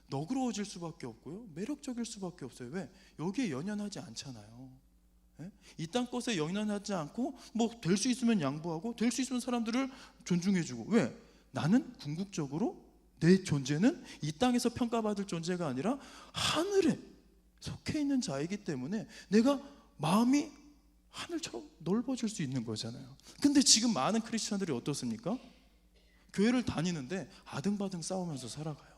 너그러워질 수밖에 없고요, 매력적일 수밖에 없어요. 왜? 여기에 연연하지 않잖아요. 이 땅 것에 연연하지 않고 뭐 될 수 있으면 양보하고 될 수 있으면 사람들을 존중해주고. 왜? 나는 궁극적으로 내 존재는 이 땅에서 평가받을 존재가 아니라 하늘에 속해 있는 자이기 때문에 내가 마음이 하늘처럼 넓어질 수 있는 거잖아요. 근데 지금 많은 크리스천들이 어떻습니까? 교회를 다니는데 아등바등 싸우면서 살아가요.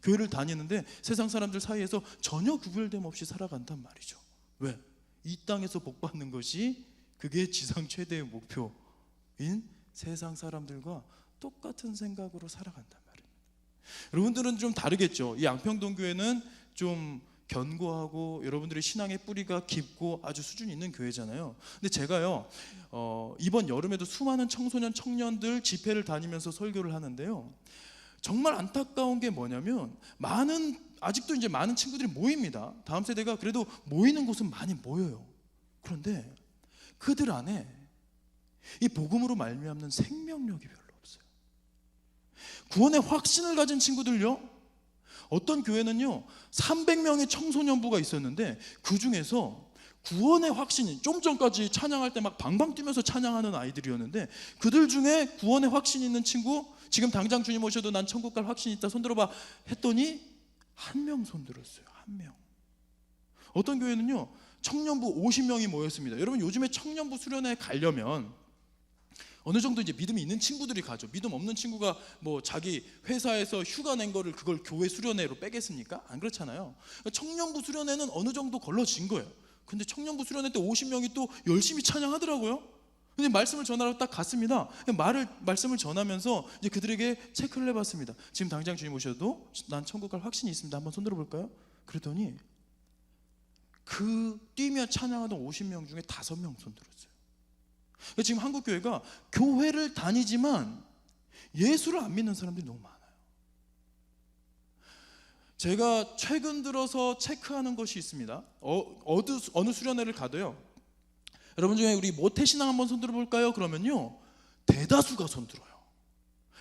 교회를 다니는데 세상 사람들 사이에서 전혀 구별됨 없이 살아간단 말이죠. 왜? 이 땅에서 복 받는 것이 그게 지상 최대의 목표인 세상 사람들과 똑같은 생각으로 살아간단 말이에요. 여러분들은 좀 다르겠죠. 이 양평동 교회는 좀 견고하고 여러분들의 신앙의 뿌리가 깊고 아주 수준 있는 교회잖아요. 근데 제가요, 이번 여름에도 수많은 청소년 청년들 집회를 다니면서 설교를 하는데요, 정말 안타까운 게 뭐냐면 아직도 이제 많은 친구들이 모입니다. 다음 세대가 그래도 모이는 곳은 많이 모여요. 그런데 그들 안에 이 복음으로 말미암는 생명력이 별로 없어요. 구원의 확신을 가진 친구들요, 어떤 교회는요 300명의 청소년부가 있었는데 그 중에서 구원의 확신이, 좀 전까지 찬양할 때 막 방방 뛰면서 찬양하는 아이들이었는데 그들 중에 구원의 확신이 있는 친구, 지금 당장 주님 오셔도 난 천국 갈 확신이 있다, 손들어봐 했더니 한 명 손들었어요. 한 명. 어떤 교회는요 청년부 50명이 모였습니다. 여러분, 요즘에 청년부 수련회 가려면 어느 정도 이제 믿음이 있는 친구들이 가죠. 믿음 없는 친구가 뭐 자기 회사에서 휴가 낸 거를 그걸 교회 수련회로 빼겠습니까? 안 그렇잖아요. 청년부 수련회는 어느 정도 걸러진 거예요. 근데 청년부 수련회 때 50명이 또 열심히 찬양하더라고요. 근데 말씀을 전하러 딱 갔습니다. 말씀을 전하면서 이제 그들에게 체크를 해봤습니다. 지금 당장 주님 오셔도 난 천국 갈 확신이 있습니다. 한번 손 들어볼까요? 그랬더니 그 뛰며 찬양하던 50명 중에 5명 손 들었어요. 지금 한국 교회가 교회를 다니지만 예수를 안 믿는 사람들이 너무 많아요. 제가 최근 들어서 체크하는 것이 있습니다. 어느 수련회를 가도요, 여러분 중에 우리 모태신앙 한번 손들어 볼까요? 그러면요 대다수가 손들어요.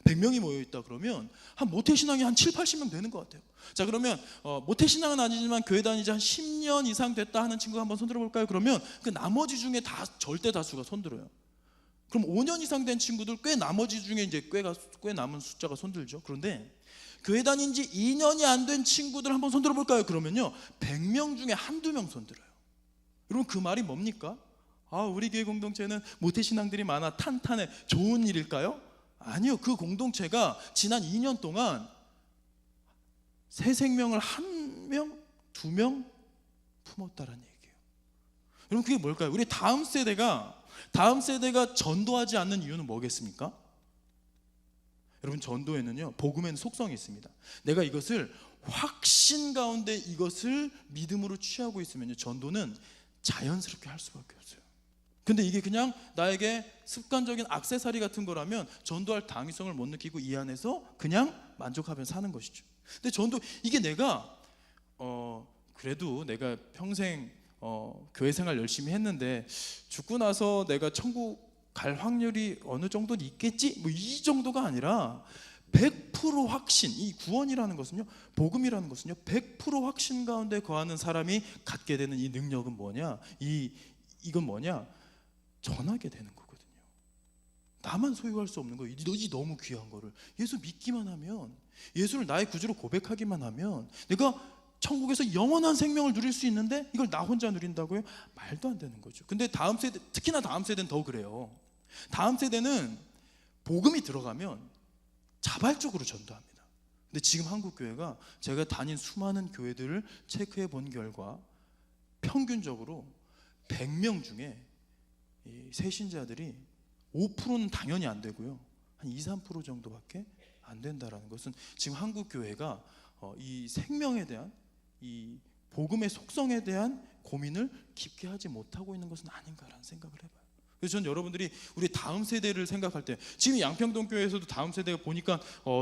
100명이 모여있다 그러면 한 모태신앙이 한 7, 80명 되는 것 같아요. 자, 그러면 모태신앙은 아니지만 교회 다니지 한 10년 이상 됐다 하는 친구가 한번 손들어 볼까요? 그러면 그 나머지 중에 다 절대 다수가 손들어요. 그럼 5년 이상 된 친구들 나머지 중에 이제 꽤 남은 숫자가 손들죠. 그런데 교회 다닌 지 2년이 안 된 친구들 한번 손들어 볼까요? 그러면요 100명 중에 한두 명 손들어요. 여러분, 그 말이 뭡니까? 우리 교회 공동체는 모태신앙들이 많아 탄탄해, 좋은 일일까요? 아니요. 그 공동체가 지난 2년 동안 새 생명을 1명, 2명 품었다라는 얘기예요. 여러분, 그게 뭘까요? 우리 다음 세대가 전도하지 않는 이유는 뭐겠습니까? 여러분, 전도에는요 복음에는 속성이 있습니다. 내가 이것을 확신 가운데 이것을 믿음으로 취하고 있으면요 전도는 자연스럽게 할 수밖에 없어요. 근데 이게 그냥 나에게 습관적인 액세서리 같은 거라면 전도할 당위성을 못 느끼고 이 안에서 그냥 만족하며 사는 것이죠. 근데 전도 이게 내가 그래도 내가 평생 교회 생활 열심히 했는데 죽고 나서 내가 천국 갈 확률이 어느 정도는 있겠지? 뭐 이 정도가 아니라 100% 확신, 이 구원이라는 것은요, 복음이라는 것은요, 100% 확신 가운데 거하는 사람이 갖게 되는 이 능력은 뭐냐? 이건 뭐냐? 전하게 되는 거거든요. 나만 소유할 수 없는 거, 이 너무 귀한 거를 예수 믿기만 하면, 예수를 나의 구주로 고백하기만 하면 내가 천국에서 영원한 생명을 누릴 수 있는데 이걸 나 혼자 누린다고요? 말도 안 되는 거죠. 근데 다음 세대, 특히나 다음 세대는 더 그래요. 다음 세대는 복음이 들어가면 자발적으로 전도합니다. 근데 지금 한국교회가 제가 다닌 수많은 교회들을 체크해 본 결과 평균적으로 100명 중에 이 새신자들이 5%는 당연히 안 되고요, 한 2-3% 정도밖에 안 된다라는 것은 지금 한국교회가 이 생명에 대한, 이 복음의 속성에 대한 고민을 깊게 하지 못하고 있는 것은 아닌가라는 생각을 해봐요. 그래서 저는 여러분들이 우리 다음 세대를 생각할 때, 지금 양평동 교회에서도 다음 세대가 보니까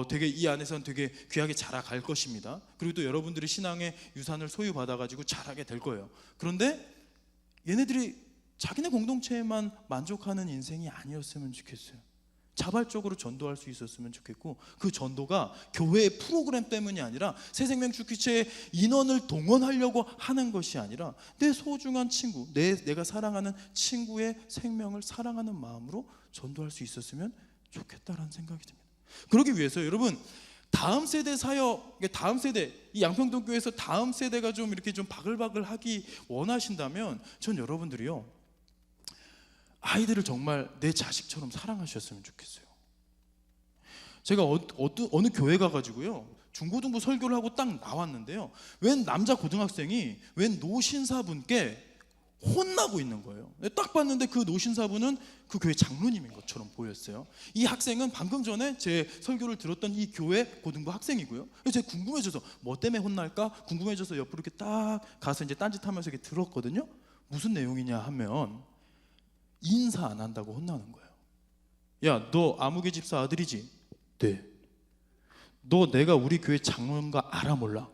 되게 이 안에서는 되게 귀하게 자라갈 것입니다. 그리고 또 여러분들이 신앙의 유산을 소유받아가지고 자라게 될 거예요. 그런데 얘네들이 자기네 공동체에만 만족하는 인생이 아니었으면 좋겠어요. 자발적으로 전도할 수 있었으면 좋겠고, 그 전도가 교회의 프로그램 때문이 아니라 새생명 주기체의 인원을 동원하려고 하는 것이 아니라 내 소중한 친구, 내가 사랑하는 친구의 생명을 사랑하는 마음으로 전도할 수 있었으면 좋겠다라는 생각이 듭니다. 그러기 위해서 여러분, 다음 세대 사역, 다음 세대, 이 양평동 교회에서 다음 세대가 좀 이렇게 좀 바글바글 하기 원하신다면 전 여러분들이요, 아이들을 정말 내 자식처럼 사랑하셨으면 좋겠어요. 제가 어느 교회 가가지고요, 중고등부 설교를 하고 딱 나왔는데요, 웬 남자 고등학생이 웬 노신사분께 혼나고 있는 거예요. 딱 봤는데 그 노신사분은 그 교회 장로님인 것처럼 보였어요. 이 학생은 방금 전에 제 설교를 들었던 이 교회 고등부 학생이고요. 그래서 제가 궁금해져서 뭐 때문에 혼날까 궁금해져서 옆으로 이렇게 딱 가서 이제 딴짓하면서 이렇게 들었거든요. 무슨 내용이냐 하면 인사 안 한다고 혼나는 거예요. 야, 너 아무개 집사 아들이지? 네. 너 내가 우리 교회 장로인 거 알아 몰라?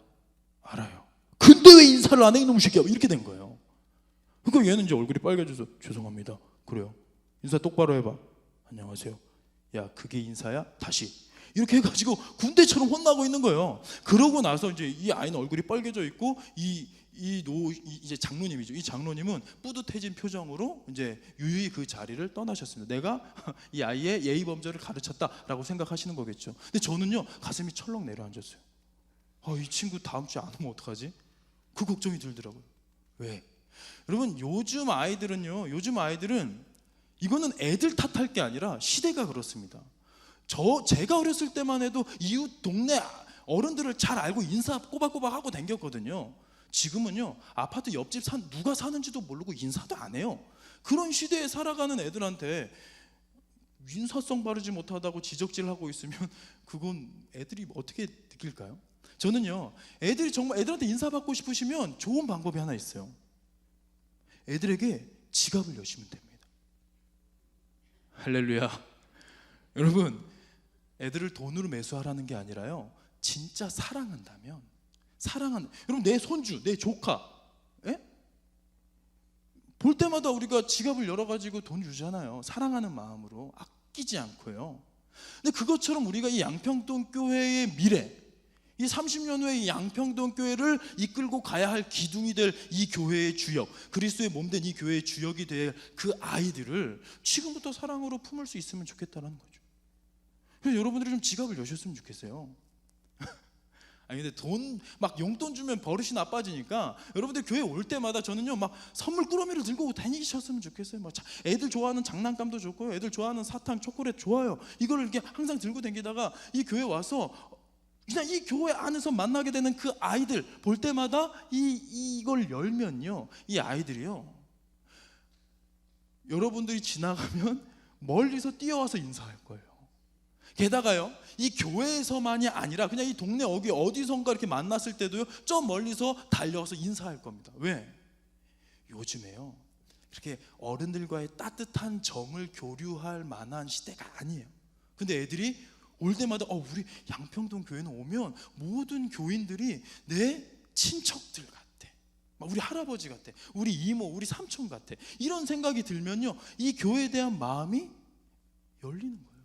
알아요. 근데 왜 인사를 안 해 이놈 새끼야? 이렇게 된 거예요. 그러니까 얘는 이제 얼굴이 빨개져서 죄송합니다. 그래요. 인사 똑바로 해봐. 안녕하세요. 야, 그게 인사야? 다시. 이렇게 해가지고 군대처럼 혼나고 있는 거예요. 그러고 나서 이제 이 아이는 얼굴이 빨개져 있고 이제 장로님이죠. 이 장로님은 뿌듯해진 표정으로 이제 유유히 그 자리를 떠나셨습니다. 내가 이 아이의 예의 범절을 가르쳤다라고 생각하시는 거겠죠. 근데 저는요, 가슴이 철렁 내려앉았어요. 이 친구 다음 주에 안 오면 어떡하지? 그 걱정이 들더라고요. 왜? 여러분, 요즘 아이들은 이거는 애들 탓할 게 아니라 시대가 그렇습니다. 제가 어렸을 때만 해도 이웃 동네 어른들을 잘 알고 인사 꼬박꼬박 하고 다녔거든요. 지금은요, 아파트 옆집 누가 사는지도 모르고 인사도 안 해요. 그런 시대에 살아가는 애들한테 인사성 바르지 못하다고 지적질하고 있으면 그건 애들이 어떻게 느낄까요? 저는요, 애들이 정말 애들한테 인사받고 싶으시면 좋은 방법이 하나 있어요. 애들에게 지갑을 여시면 됩니다. 할렐루야. 여러분, 애들을 돈으로 매수하라는 게 아니라요, 진짜 사랑한다면 여러분, 내 손주, 내 조카, 볼 때마다 우리가 지갑을 열어가지고 돈 주잖아요. 사랑하는 마음으로, 아끼지 않고요. 근데 그것처럼 우리가 이 양평동 교회의 미래, 이 30년 후에 이 양평동 교회를 이끌고 가야 할 기둥이 될 이 교회의 주역, 그리스도의 몸된 이 교회의 주역이 될 그 아이들을 지금부터 사랑으로 품을 수 있으면 좋겠다는 거죠. 그래서 여러분들이 좀 지갑을 여셨으면 좋겠어요. 아니, 근데 막 용돈 주면 버릇이 나빠지니까 여러분들 교회 올 때마다 저는요, 막 선물 꾸러미를 들고 다니셨으면 좋겠어요. 막 애들 좋아하는 장난감도 좋고요, 애들 좋아하는 사탕, 초콜릿 좋아요. 이거를 이렇게 항상 들고 다니다가 이 교회 와서 그냥 이 교회 안에서 만나게 되는 그 아이들 볼 때마다 이걸 열면요, 이 아이들이요, 여러분들이 지나가면 멀리서 뛰어와서 인사할 거예요. 게다가요, 이 교회에서만이 아니라 그냥 이 동네 어디선가 이렇게 만났을 때도요, 저 멀리서 달려와서 인사할 겁니다. 왜? 요즘에요, 이렇게 어른들과의 따뜻한 정을 교류할 만한 시대가 아니에요. 근데 애들이 올 때마다 우리 양평동 교회는 오면 모든 교인들이 내 친척들 같아, 막 우리 할아버지 같아, 우리 이모, 우리 삼촌 같아, 이런 생각이 들면요, 이 교회에 대한 마음이 열리는 거예요.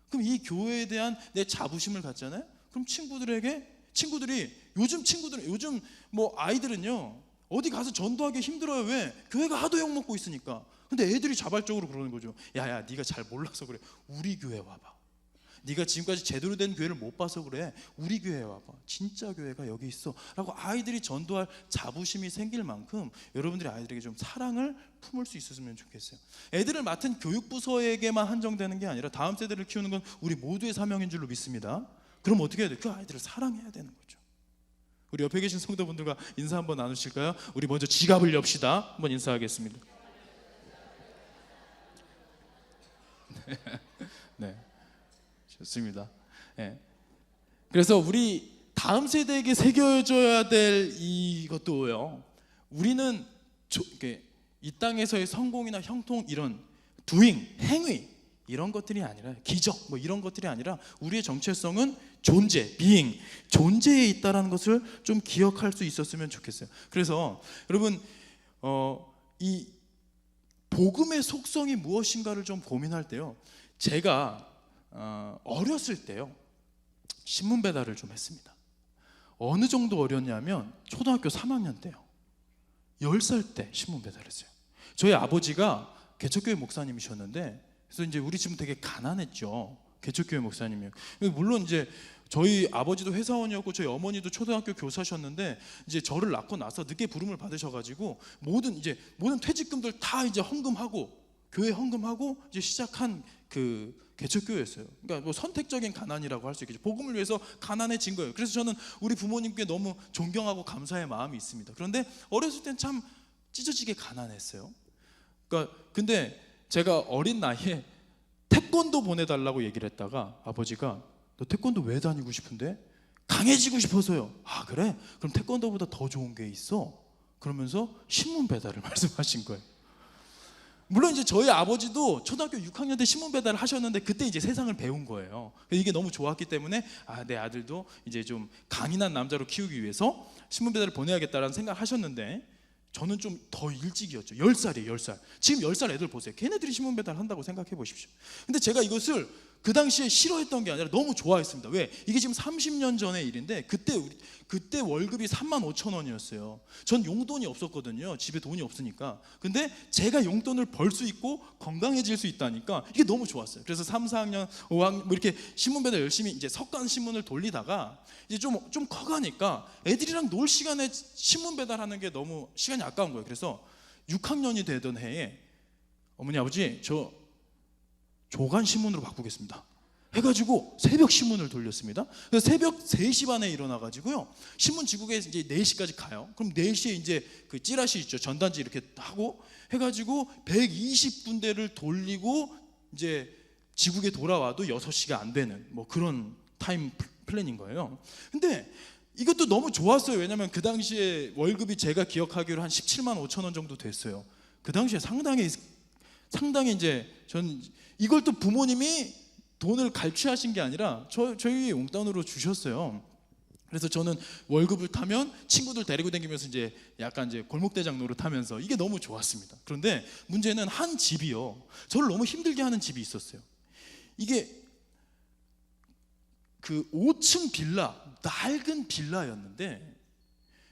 그럼 이 교회에 대한 내 자부심을 갖잖아요. 그럼 친구들이 요즘 뭐 아이들은요 어디 가서 전도하기 힘들어요. 왜? 교회가 하도 욕먹고 있으니까. 근데 애들이 자발적으로 그러는 거죠. 야야, 네가 잘 몰라서 그래. 우리 교회 와봐. 네가 지금까지 제대로 된 교회를 못 봐서 그래. 우리 교회에 와봐. 진짜 교회가 여기 있어 라고 아이들이 전도할 자부심이 생길 만큼 여러분들이 아이들에게 좀 사랑을 품을 수 있었으면 좋겠어요. 애들을 맡은 교육부서에게만 한정되는 게 아니라 다음 세대를 키우는 건 우리 모두의 사명인 줄로 믿습니다. 그럼 어떻게 해야 돼요? 그 아이들을 사랑해야 되는 거죠. 우리 옆에 계신 성도분들과 인사 한번 나누실까요? 우리 먼저 지갑을 엽시다. 한번 인사하겠습니다. 네, 좋습니다. 네. 그래서 우리 다음 세대에게 새겨줘야 될 이것도요, 우리는 이 땅에서의 성공이나 형통, 이런 행위 이런 것들이 아니라, 기적 뭐 이런 것들이 아니라 우리의 정체성은 존재에 있다라는 것을 좀 기억할 수 있었으면 좋겠어요. 그래서 여러분 이 복음의 속성이 무엇인가를 좀 고민할 때요, 제가 어렸을 때요 신문 배달을 좀 했습니다. 어느 정도 어렸냐면 초등학교 3학년 때요, 10살 때 신문 배달했어요. 저희 아버지가 개척교회 목사님이셨는데, 그래서 이제 우리 집은 되게 가난했죠. 개척교회 목사님이요. 물론 이제 저희 아버지도 회사원이었고 저희 어머니도 초등학교 교사셨는데, 이제 저를 낳고 나서 늦게 부름을 받으셔가지고 모든 퇴직금들 다 이제 헌금하고, 교회 헌금하고 이제 시작한 그 개척교회였어요. 그러니까 뭐 선택적인 가난이라고 할 수 있겠죠. 복음을 위해서 가난해진 거예요. 그래서 저는 우리 부모님께 너무 존경하고 감사의 마음이 있습니다. 그런데 어렸을 땐 참 찢어지게 가난했어요. 그러니까 근데 제가 어린 나이에 태권도 보내달라고 얘기를 했다가 아버지가 너 태권도 왜 다니고 싶은데? 강해지고 싶어서요. 아 그래? 그럼 태권도보다 더 좋은 게 있어. 그러면서 신문 배달을 말씀하신 거예요. 물론 이제 저희 아버지도 초등학교 6학년 때 신문 배달을 하셨는데 그때 이제 세상을 배운 거예요. 이게 너무 좋았기 때문에 내 아들도 이제 좀 강인한 남자로 키우기 위해서 신문 배달을 보내야겠다라는 생각을 하셨는데, 저는 좀 더 일찍이었죠. 10살이에요 10살. 지금 10살 애들 보세요. 걔네들이 신문 배달 한다고 생각해 보십시오. 근데 제가 이것을 그 당시에 싫어했던 게 아니라 너무 좋아했습니다. 왜? 이게 지금 30년 전의 일인데 그때 월급이 35,000원이었어요. 전 용돈이 없었거든요. 집에 돈이 없으니까. 근데 제가 용돈을 벌 수 있고 건강해질 수 있다니까 이게 너무 좋았어요. 그래서 3, 4학년, 5학년 뭐 이렇게 신문 배달 열심히 이제 석간 신문을 돌리다가 이제 좀 커가니까 애들이랑 놀 시간에 신문 배달하는 게 너무 시간이 아까운 거예요. 그래서 6학년이 되던 해에 어머니 아버지 저 조간 신문으로 바꾸겠습니다 해가지고 새벽 신문을 돌렸습니다. 그래서 새벽 3시 반에 일어나가지고요 신문 지국에 이제 4시까지 가요. 그럼 4시에 이제 그 찌라시 있죠, 전단지 이렇게 하고 해가지고 120군데를 돌리고 이제 지국에 돌아와도 6시가 안 되는 뭐 그런 타임 플랜인 거예요. 근데 이것도 너무 좋았어요. 왜냐면 그 당시에 월급이 제가 기억하기로 한 17만 5천 원 정도 됐어요. 그 당시에 상당히 이제 전 이걸 또 부모님이 돈을 갈취하신 게 아니라 저희 용돈으로 주셨어요. 그래서 저는 월급을 타면 친구들 데리고 다니면서 이제 약간 이제 골목대장 노릇하면서 이게 너무 좋았습니다. 그런데 문제는 한 집이요, 저를 너무 힘들게 하는 집이 있었어요. 이게 그 5층 빌라, 낡은 빌라였는데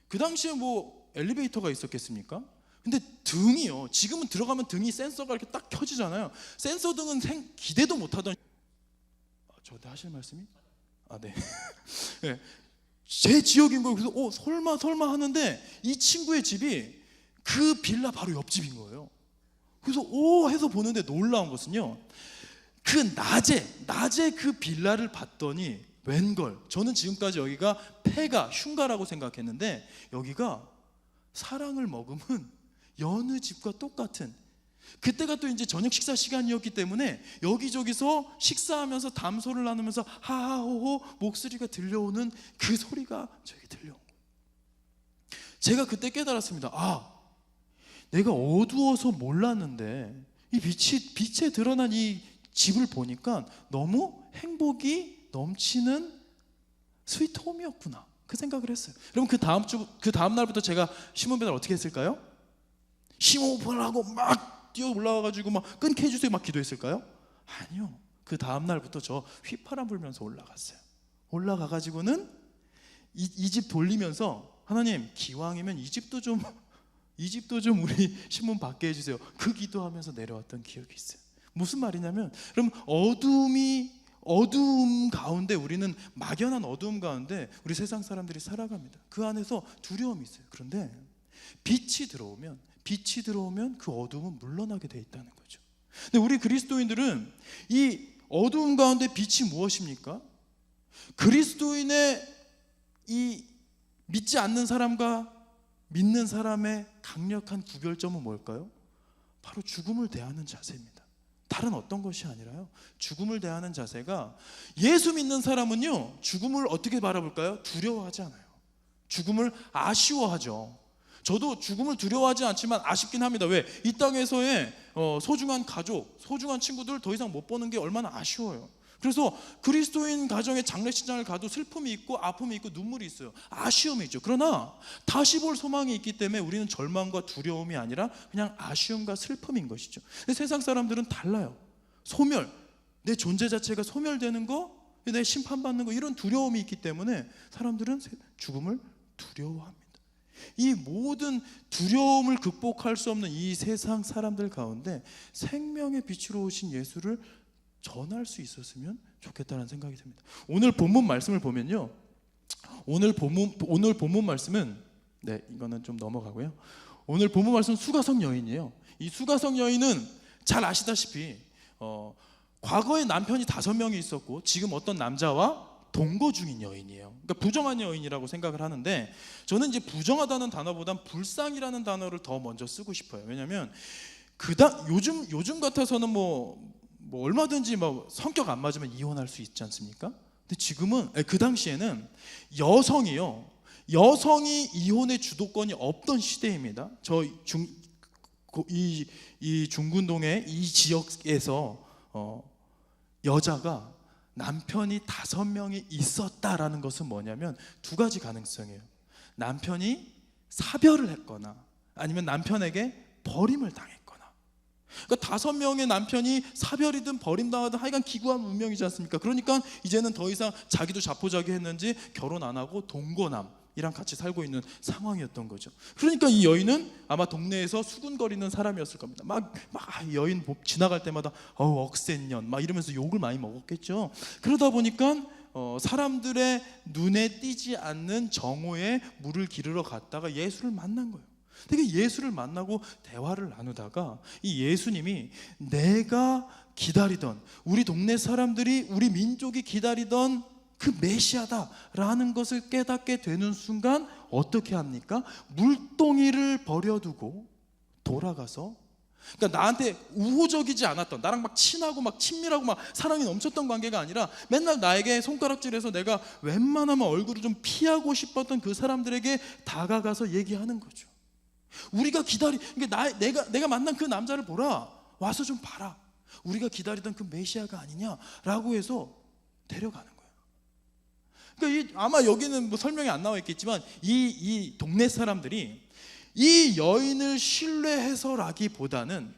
그 당시에 뭐 엘리베이터가 있었겠습니까? 근데 등이요, 지금은 들어가면 등이 센서가 이렇게 딱 켜지잖아요. 센서 등은 기대도 못하던. 저한테 하실 말씀이? 네. 네. 제 지역인 거예요. 그래서 설마 하는데 이 친구의 집이 그 빌라 바로 옆집인 거예요. 그래서 해서 보는데 놀라운 것은요, 그 낮에 그 빌라를 봤더니 웬걸, 저는 지금까지 여기가 흉가라고 생각했는데 여기가 사랑을 머금은 여느 집과 똑같은, 그때가 또 이제 저녁 식사 시간이었기 때문에 여기저기서 식사하면서 담소를 나누면서 하하호호 목소리가 들려오는 그 소리가 저에게 들려온 거예요. 제가 그때 깨달았습니다. 내가 어두워서 몰랐는데 이 빛에 드러난 이 집을 보니까 너무 행복이 넘치는 스위트홈이었구나, 그 생각을 했어요. 여러분, 그 다음 날부터 제가 신문 배달 어떻게 했을까요? 심호흡하고 막 뛰어 올라와가지고 막 끊게 해주세요 막 기도했을까요? 아니요. 그 다음 날부터 저 휘파람 불면서 올라갔어요. 올라가가지고는 이 집 돌리면서, 하나님 기왕이면 이 집도 좀 우리 신문 받게 해주세요. 그 기도하면서 내려왔던 기억이 있어요. 무슨 말이냐면, 그럼 어두움 가운데, 우리는 막연한 어두움 가운데 우리 세상 사람들이 살아갑니다. 그 안에서 두려움이 있어요. 그런데 빛이 들어오면 그 어두움은 물러나게 돼 있다는 거죠. 근데 우리 그리스도인들은 이 어두움 가운데 빛이 무엇입니까? 그리스도인의 이 믿지 않는 사람과 믿는 사람의 강력한 구별점은 뭘까요? 바로 죽음을 대하는 자세입니다. 다른 어떤 것이 아니라요, 죽음을 대하는 자세가, 예수 믿는 사람은요 죽음을 어떻게 바라볼까요? 두려워하지 않아요. 죽음을 아쉬워하죠. 저도 죽음을 두려워하지 않지만 아쉽긴 합니다. 왜? 이 땅에서의 소중한 가족, 소중한 친구들 더 이상 못 보는 게 얼마나 아쉬워요. 그래서 그리스도인 가정의 장례식장을 가도 슬픔이 있고 아픔이 있고 눈물이 있어요. 아쉬움이 있죠. 그러나 다시 볼 소망이 있기 때문에 우리는 절망과 두려움이 아니라 그냥 아쉬움과 슬픔인 것이죠. 근데 세상 사람들은 달라요. 소멸, 내 존재 자체가 소멸되는 거, 내 심판받는 거, 이런 두려움이 있기 때문에 사람들은 죽음을 두려워합니다. 이 모든 두려움을 극복할 수 없는 이 세상 사람들 가운데 생명의 빛으로 오신 예수를 전할 수 있었으면 좋겠다는 생각이 듭니다. 오늘 본문 말씀을 보면요, 오늘 본문 말씀은, 네, 이거는 좀 넘어가고요. 오늘 본문 말씀은 수가성 여인이에요. 이 수가성 여인은 잘 아시다시피 과거에 남편이 5명이 있었고 지금 어떤 남자와 동거 중인 여인이에요. 그러니까 부정한 여인이라고 생각을 하는데, 저는 이제 부정하다는 단어보단 불쌍이라는 단어를 더 먼저 쓰고 싶어요. 왜냐하면 요즘 같아서는 뭐 얼마든지 뭐 성격 안 맞으면 이혼할 수 있지 않습니까? 근데 지금은, 그 당시에는 여성이 이혼의 주도권이 없던 시대입니다. 이 중군동의 이 지역에서 여자가 남편이 5명이 있었다라는 것은 뭐냐면 두 가지 가능성이에요. 남편이 사별을 했거나 아니면 남편에게 버림을 당했거나. 그러니까 5명의 남편이 사별이든 버림당하든 하여간 기구한 운명이지 않습니까? 그러니까 이제는 더 이상 자기도 자포자기했는지 결혼 안 하고 동거남이랑 같이 살고 있는 상황이었던 거죠. 그러니까 이 여인은 아마 동네에서 수군거리는 사람이었을 겁니다. 막 여인 지나갈 때마다 억센년 막 이러면서 욕을 많이 먹었겠죠. 그러다 보니까 사람들의 눈에 띄지 않는 정오에 물을 기르러 갔다가 예수를 만난 거예요. 되게 예수를 만나고 대화를 나누다가 이 예수님이 내가 기다리던, 우리 동네 사람들이, 우리 민족이 기다리던 그 메시아다라는 것을 깨닫게 되는 순간 어떻게 합니까? 물동이를 버려두고 돌아가서, 그러니까 나한테 우호적이지 않았던, 나랑 막 친하고 막 친밀하고 막 사랑이 넘쳤던 관계가 아니라 맨날 나에게 손가락질해서 내가 웬만하면 얼굴을 좀 피하고 싶었던 그 사람들에게 다가가서 얘기하는 거죠. 우리가 그러니까 내가 만난 그 남자를 보라, 와서 좀 봐라, 우리가 기다리던 그 메시아가 아니냐라고 해서 데려가는 거예요. 그러니까 아마 여기는 뭐 설명이 안 나와 있겠지만 이 동네 사람들이 이 여인을 신뢰해서라기보다는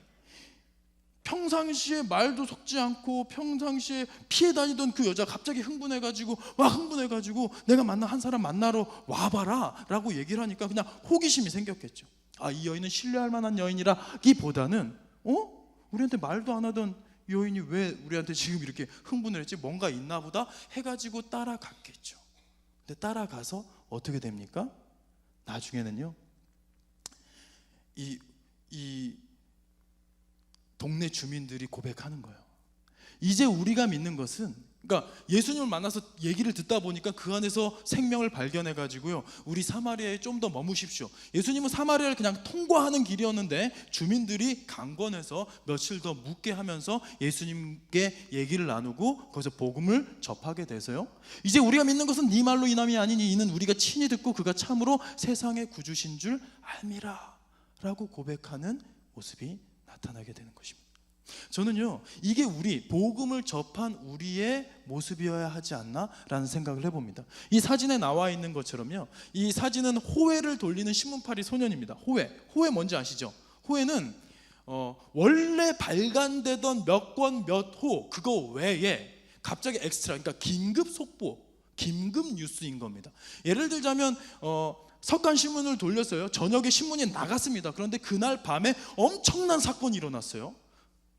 평상시에 말도 섞지 않고 평상시에 피해 다니던 그 여자가 갑자기 흥분해가지고 내가 만난 한 사람 만나러 와봐라 라고 얘기를 하니까 그냥 호기심이 생겼겠죠. 이 여인은 신뢰할 만한 여인이라기보다는 우리한테 말도 안 하던 여인이 왜 우리한테 지금 이렇게 흥분을 했지, 뭔가 있나 보다 해가지고 따라갔겠죠. 근데 따라가서 어떻게 됩니까? 나중에는요, 이 동네 주민들이 고백하는 거예요. 이제 우리가 믿는 것은, 그러니까 예수님을 만나서 얘기를 듣다 보니까 그 안에서 생명을 발견해 가지고요, 우리 사마리아에 좀 더 머무십시오. 예수님은 사마리아를 그냥 통과하는 길이었는데 주민들이 강권해서 며칠 더 묵게 하면서 예수님께 얘기를 나누고 거기서 복음을 접하게 돼서요, 이제 우리가 믿는 것은 네 말로 인함이 아니니 이는 우리가 친히 듣고 그가 참으로 세상의 구주신 줄 알미라 라고 고백하는 모습이 나타나게 되는 것입니다. 저는요, 이게 우리 복음을 접한 우리의 모습이어야 하지 않나라는 생각을 해봅니다. 이 사진에 나와 있는 것처럼요, 이 사진은 호회를 돌리는 신문파리 소년입니다. 호회 뭔지 아시죠? 호회는 원래 발간되던 몇 권 몇 호 그거 외에 갑자기 엑스트라, 그러니까 긴급 속보, 긴급 뉴스인 겁니다. 예를 들자면 석간 신문을 돌렸어요. 저녁에 신문이 나갔습니다. 그런데 그날 밤에 엄청난 사건이 일어났어요.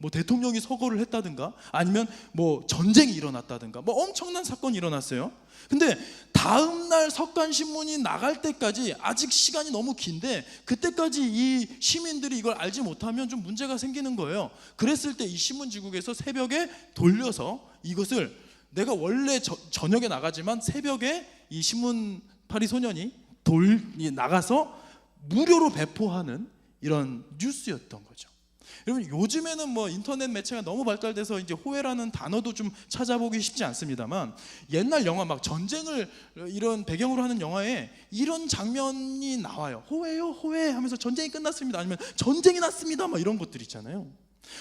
뭐 대통령이 서거를 했다든가 아니면 뭐 전쟁이 일어났다든가 뭐 엄청난 사건이 일어났어요. 근데 다음 날 석간 신문이 나갈 때까지 아직 시간이 너무 긴데 그때까지 이 시민들이 이걸 알지 못하면 좀 문제가 생기는 거예요. 그랬을 때 이 신문지국에서 새벽에 돌려서 이것을, 내가 원래 저녁에 나가지만 새벽에 이 신문파리 소년이 나가서 무료로 배포하는 이런 뉴스였던 거죠. 여러분, 요즘에는 뭐 인터넷 매체가 너무 발달돼서 이제 호회라는 단어도 좀 찾아보기 쉽지 않습니다만, 옛날 영화 막 전쟁을 이런 배경으로 하는 영화에 이런 장면이 나와요. 호회요, 호회 하면서 전쟁이 끝났습니다. 아니면 전쟁이 났습니다. 막 이런 것들 있잖아요.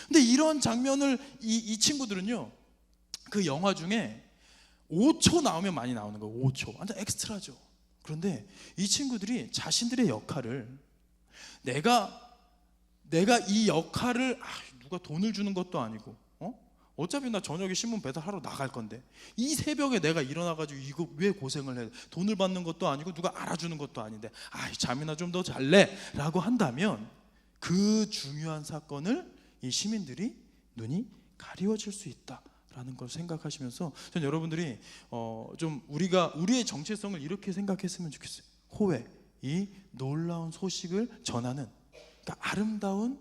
근데 이런 장면을 이 친구들은요, 그 영화 중에 5초 나오면 많이 나오는 거예요. 5초. 완전 엑스트라죠. 그런데 이 친구들이 자신들의 역할을 내가 이 역할을 누가 돈을 주는 것도 아니고 어차피 나 저녁에 신문 배달하러 나갈 건데 이 새벽에 내가 일어나가지고 이거 왜 고생을 해? 돈을 받는 것도 아니고 누가 알아주는 것도 아닌데 잠이나 좀 더 잘래? 라고 한다면 그 중요한 사건을 이 시민들이 눈이 가리워질 수 있다라는 걸 생각하시면서 전 여러분들이 좀 우리의 정체성을 이렇게 생각했으면 좋겠어요. 호회, 이 놀라운 소식을 전하는, 그러니까 아름다운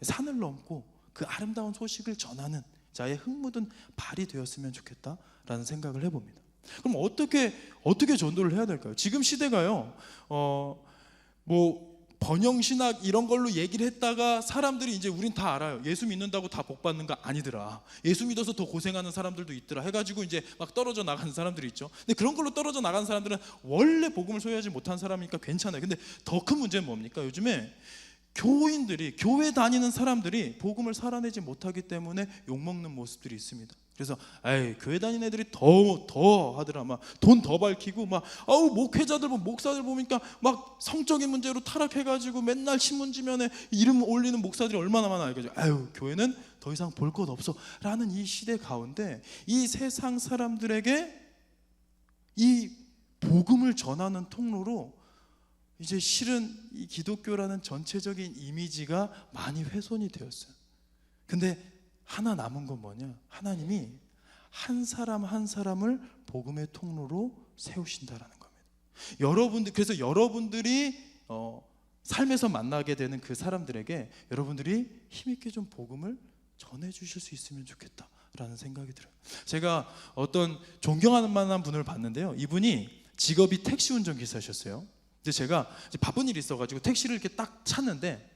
산을 넘고 그 아름다운 소식을 전하는 자의 흙 묻은 발이 되었으면 좋겠다라는 생각을 해봅니다. 그럼 어떻게 전도를 해야 될까요? 지금 시대가요, 뭐 번영신학 이런 걸로 얘기를 했다가 사람들이 이제 우린 다 알아요. 예수 믿는다고 다 복 받는 거 아니더라. 예수 믿어서 더 고생하는 사람들도 있더라. 해가지고 이제 막 떨어져 나가는 사람들이 있죠. 근데 그런 걸로 떨어져 나가는 사람들은 원래 복음을 소유하지 못한 사람이니까 괜찮아요. 근데 더 큰 문제는 뭡니까? 요즘에 교인들이, 교회 다니는 사람들이 복음을 살아내지 못하기 때문에 욕먹는 모습들이 있습니다. 그래서 교회 다니는 애들이 더 하더라. 막 돈 더 밝히고 막 목회자들, 목사들 보니까 막 성적인 문제로 타락해가지고 맨날 신문지면에 이름 올리는 목사들이 얼마나 많아요. 그래서 교회는 더 이상 볼 것 없어 라는 이 시대 가운데 이 세상 사람들에게 이 복음을 전하는 통로로 이제 실은 이 기독교라는 전체적인 이미지가 많이 훼손이 되었어요. 근데 하나 남은 건 뭐냐? 하나님이 한 사람 한 사람을 복음의 통로로 세우신다라는 겁니다. 그래서 여러분들이 삶에서 만나게 되는 그 사람들에게 여러분들이 힘있게 좀 복음을 전해주실 수 있으면 좋겠다라는 생각이 들어요. 제가 어떤 존경하는 만한 분을 봤는데요. 이분이 직업이 택시 운전기사셨어요. 근데 제가 이제 바쁜 일이 있어가지고 택시를 이렇게 딱 찾는데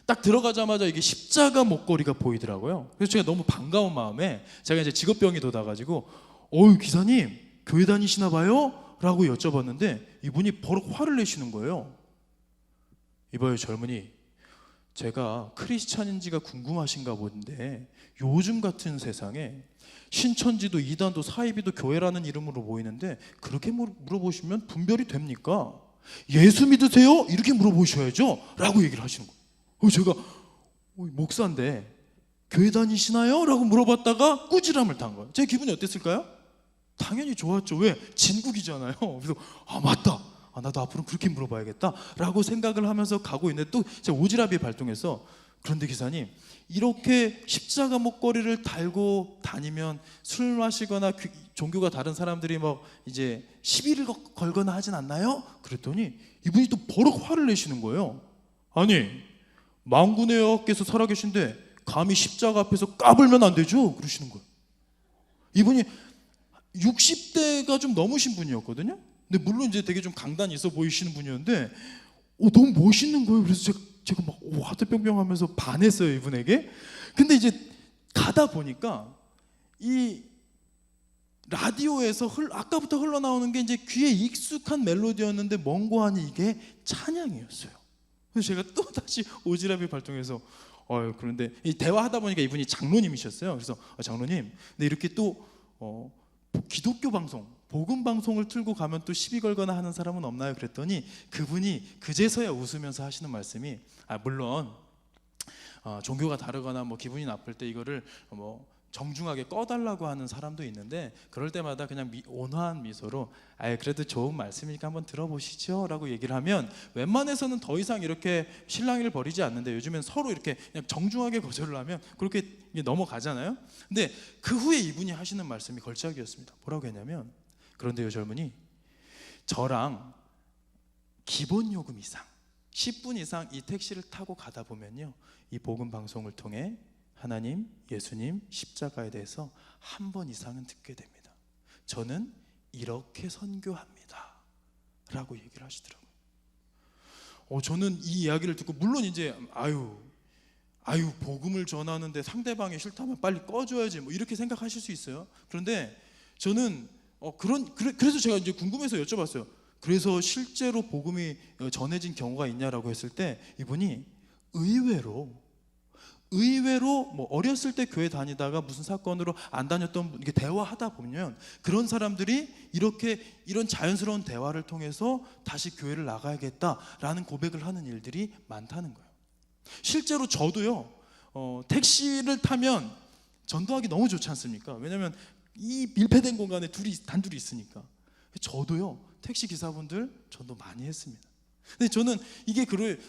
딱 들어가자마자 이게 십자가 목걸이가 보이더라고요. 그래서 제가 너무 반가운 마음에 제가 이제 직업병이 돋아가지고 기사님 교회 다니시나 봐요? 라고 여쭤봤는데 이분이 버럭 화를 내시는 거예요. 이봐요 젊은이, 제가 크리스찬인지가 궁금하신가 본데 요즘 같은 세상에 신천지도 이단도 사이비도 교회라는 이름으로 보이는데 그렇게 물어보시면 분별이 됩니까? 예수 믿으세요? 이렇게 물어보셔야죠 라고 얘기를 하시는 거예요. 제가 목사인데 교회 다니시나요? 라고 물어봤다가 꾸지람을 당한 거예요. 제 기분이 어땠을까요? 당연히 좋았죠. 왜? 진국이잖아요. 그래서 맞다, 나도 앞으로 그렇게 물어봐야겠다 라고 생각을 하면서 가고 있는데 또 제가 오지랖이 발동해서, 그런데 기사님 이렇게 십자가 목걸이를 달고 다니면 술 마시거나 종교가 다른 사람들이 막 이제 시비를 걸거나 하진 않나요? 그랬더니 이분이 또 버럭 화를 내시는 거예요. 아니 망군의 여호와께서 살아계신데 감히 십자가 앞에서 까불면 안 되죠? 그러시는 거예요. 이분이 60대가 좀 넘으신 분이었거든요. 근데 물론 이제 되게 좀 강단이 있어 보이시는 분이었는데 너무 멋있는 거예요. 그래서 제가 막 화들뿅뿅 하면서 반했어요 이분에게. 근데 이제 가다 보니까 이 라디오에서 아까부터 흘러나오는 게 이제 귀에 익숙한 멜로디였는데 뭔고 하니 이게 찬양이었어요. 그래서 제가 또 다시 오지랖이 발동해서 그런데 이 대화하다 보니까 이분이 장로님이셨어요. 그래서 장로님, 근데 이렇게 또 기독교 방송, 복음 방송을 틀고 가면 또 시비 걸거나 하는 사람은 없나요? 그랬더니 그분이 그제서야 웃으면서 하시는 말씀이 물론 종교가 다르거나 뭐 기분이 나쁠 때 이거를 뭐 정중하게 꺼달라고 하는 사람도 있는데 그럴 때마다 그냥 온화한 미소로 그래도 좋은 말씀이니까 한번 들어보시죠 라고 얘기를 하면 웬만해서는 더 이상 이렇게 실랑이를 벌이지 않는데 요즘엔 서로 이렇게 그냥 정중하게 거절을 하면 그렇게 넘어가잖아요. 근데 그 후에 이분이 하시는 말씀이 걸작이었습니다. 뭐라고 했냐면, 그런데요 젊은이, 저랑 기본 요금 이상 10분 이상 이 택시를 타고 가다 보면요, 이 복음 방송을 통해 하나님, 예수님, 십자가에 대해서 한 번 이상은 듣게 됩니다. 저는 이렇게 선교합니다 라고 얘기를 하시더라고요. 저는 이 이야기를 듣고, 물론 이제 복음을 전하는데 상대방이 싫다면 빨리 꺼줘야지 뭐 이렇게 생각하실 수 있어요. 그런데 저는 그래서 제가 이제 궁금해서 여쭤봤어요. 그래서 실제로 복음이 전해진 경우가 있냐라고 했을 때 이분이 의외로 뭐 어렸을 때 교회 다니다가 무슨 사건으로 안 다녔던 이렇게 대화하다 보면 그런 사람들이 이런 자연스러운 대화를 통해서 다시 교회를 나가야겠다라는 고백을 하는 일들이 많다는 거예요. 실제로 저도요, 택시를 타면 전도하기 너무 좋지 않습니까? 왜냐하면 이 밀폐된 공간에 단둘이 있으니까. 저도요, 택시 기사분들 전도 많이 했습니다. 근데 저는 이게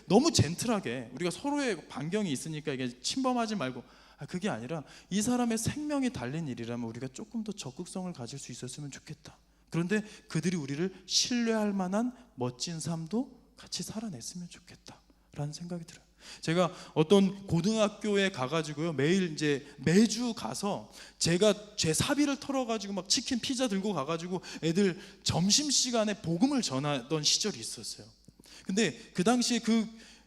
너무 젠틀하게 우리가 서로의 반경이 있으니까 이게 침범하지 말고, 그게 아니라 이 사람의 생명이 달린 일이라면 우리가 조금 더 적극성을 가질 수 있었으면 좋겠다. 그런데 그들이 우리를 신뢰할 만한 멋진 삶도 같이 살아냈으면 좋겠다라는 생각이 들어요. 제가 어떤 고등학교에 가가지고요, 매주 가서 제가 제 사비를 털어가지고 막 치킨, 피자 들고 가가지고 애들 점심시간에 복음을 전하던 시절이 있었어요. 근데 그 당시에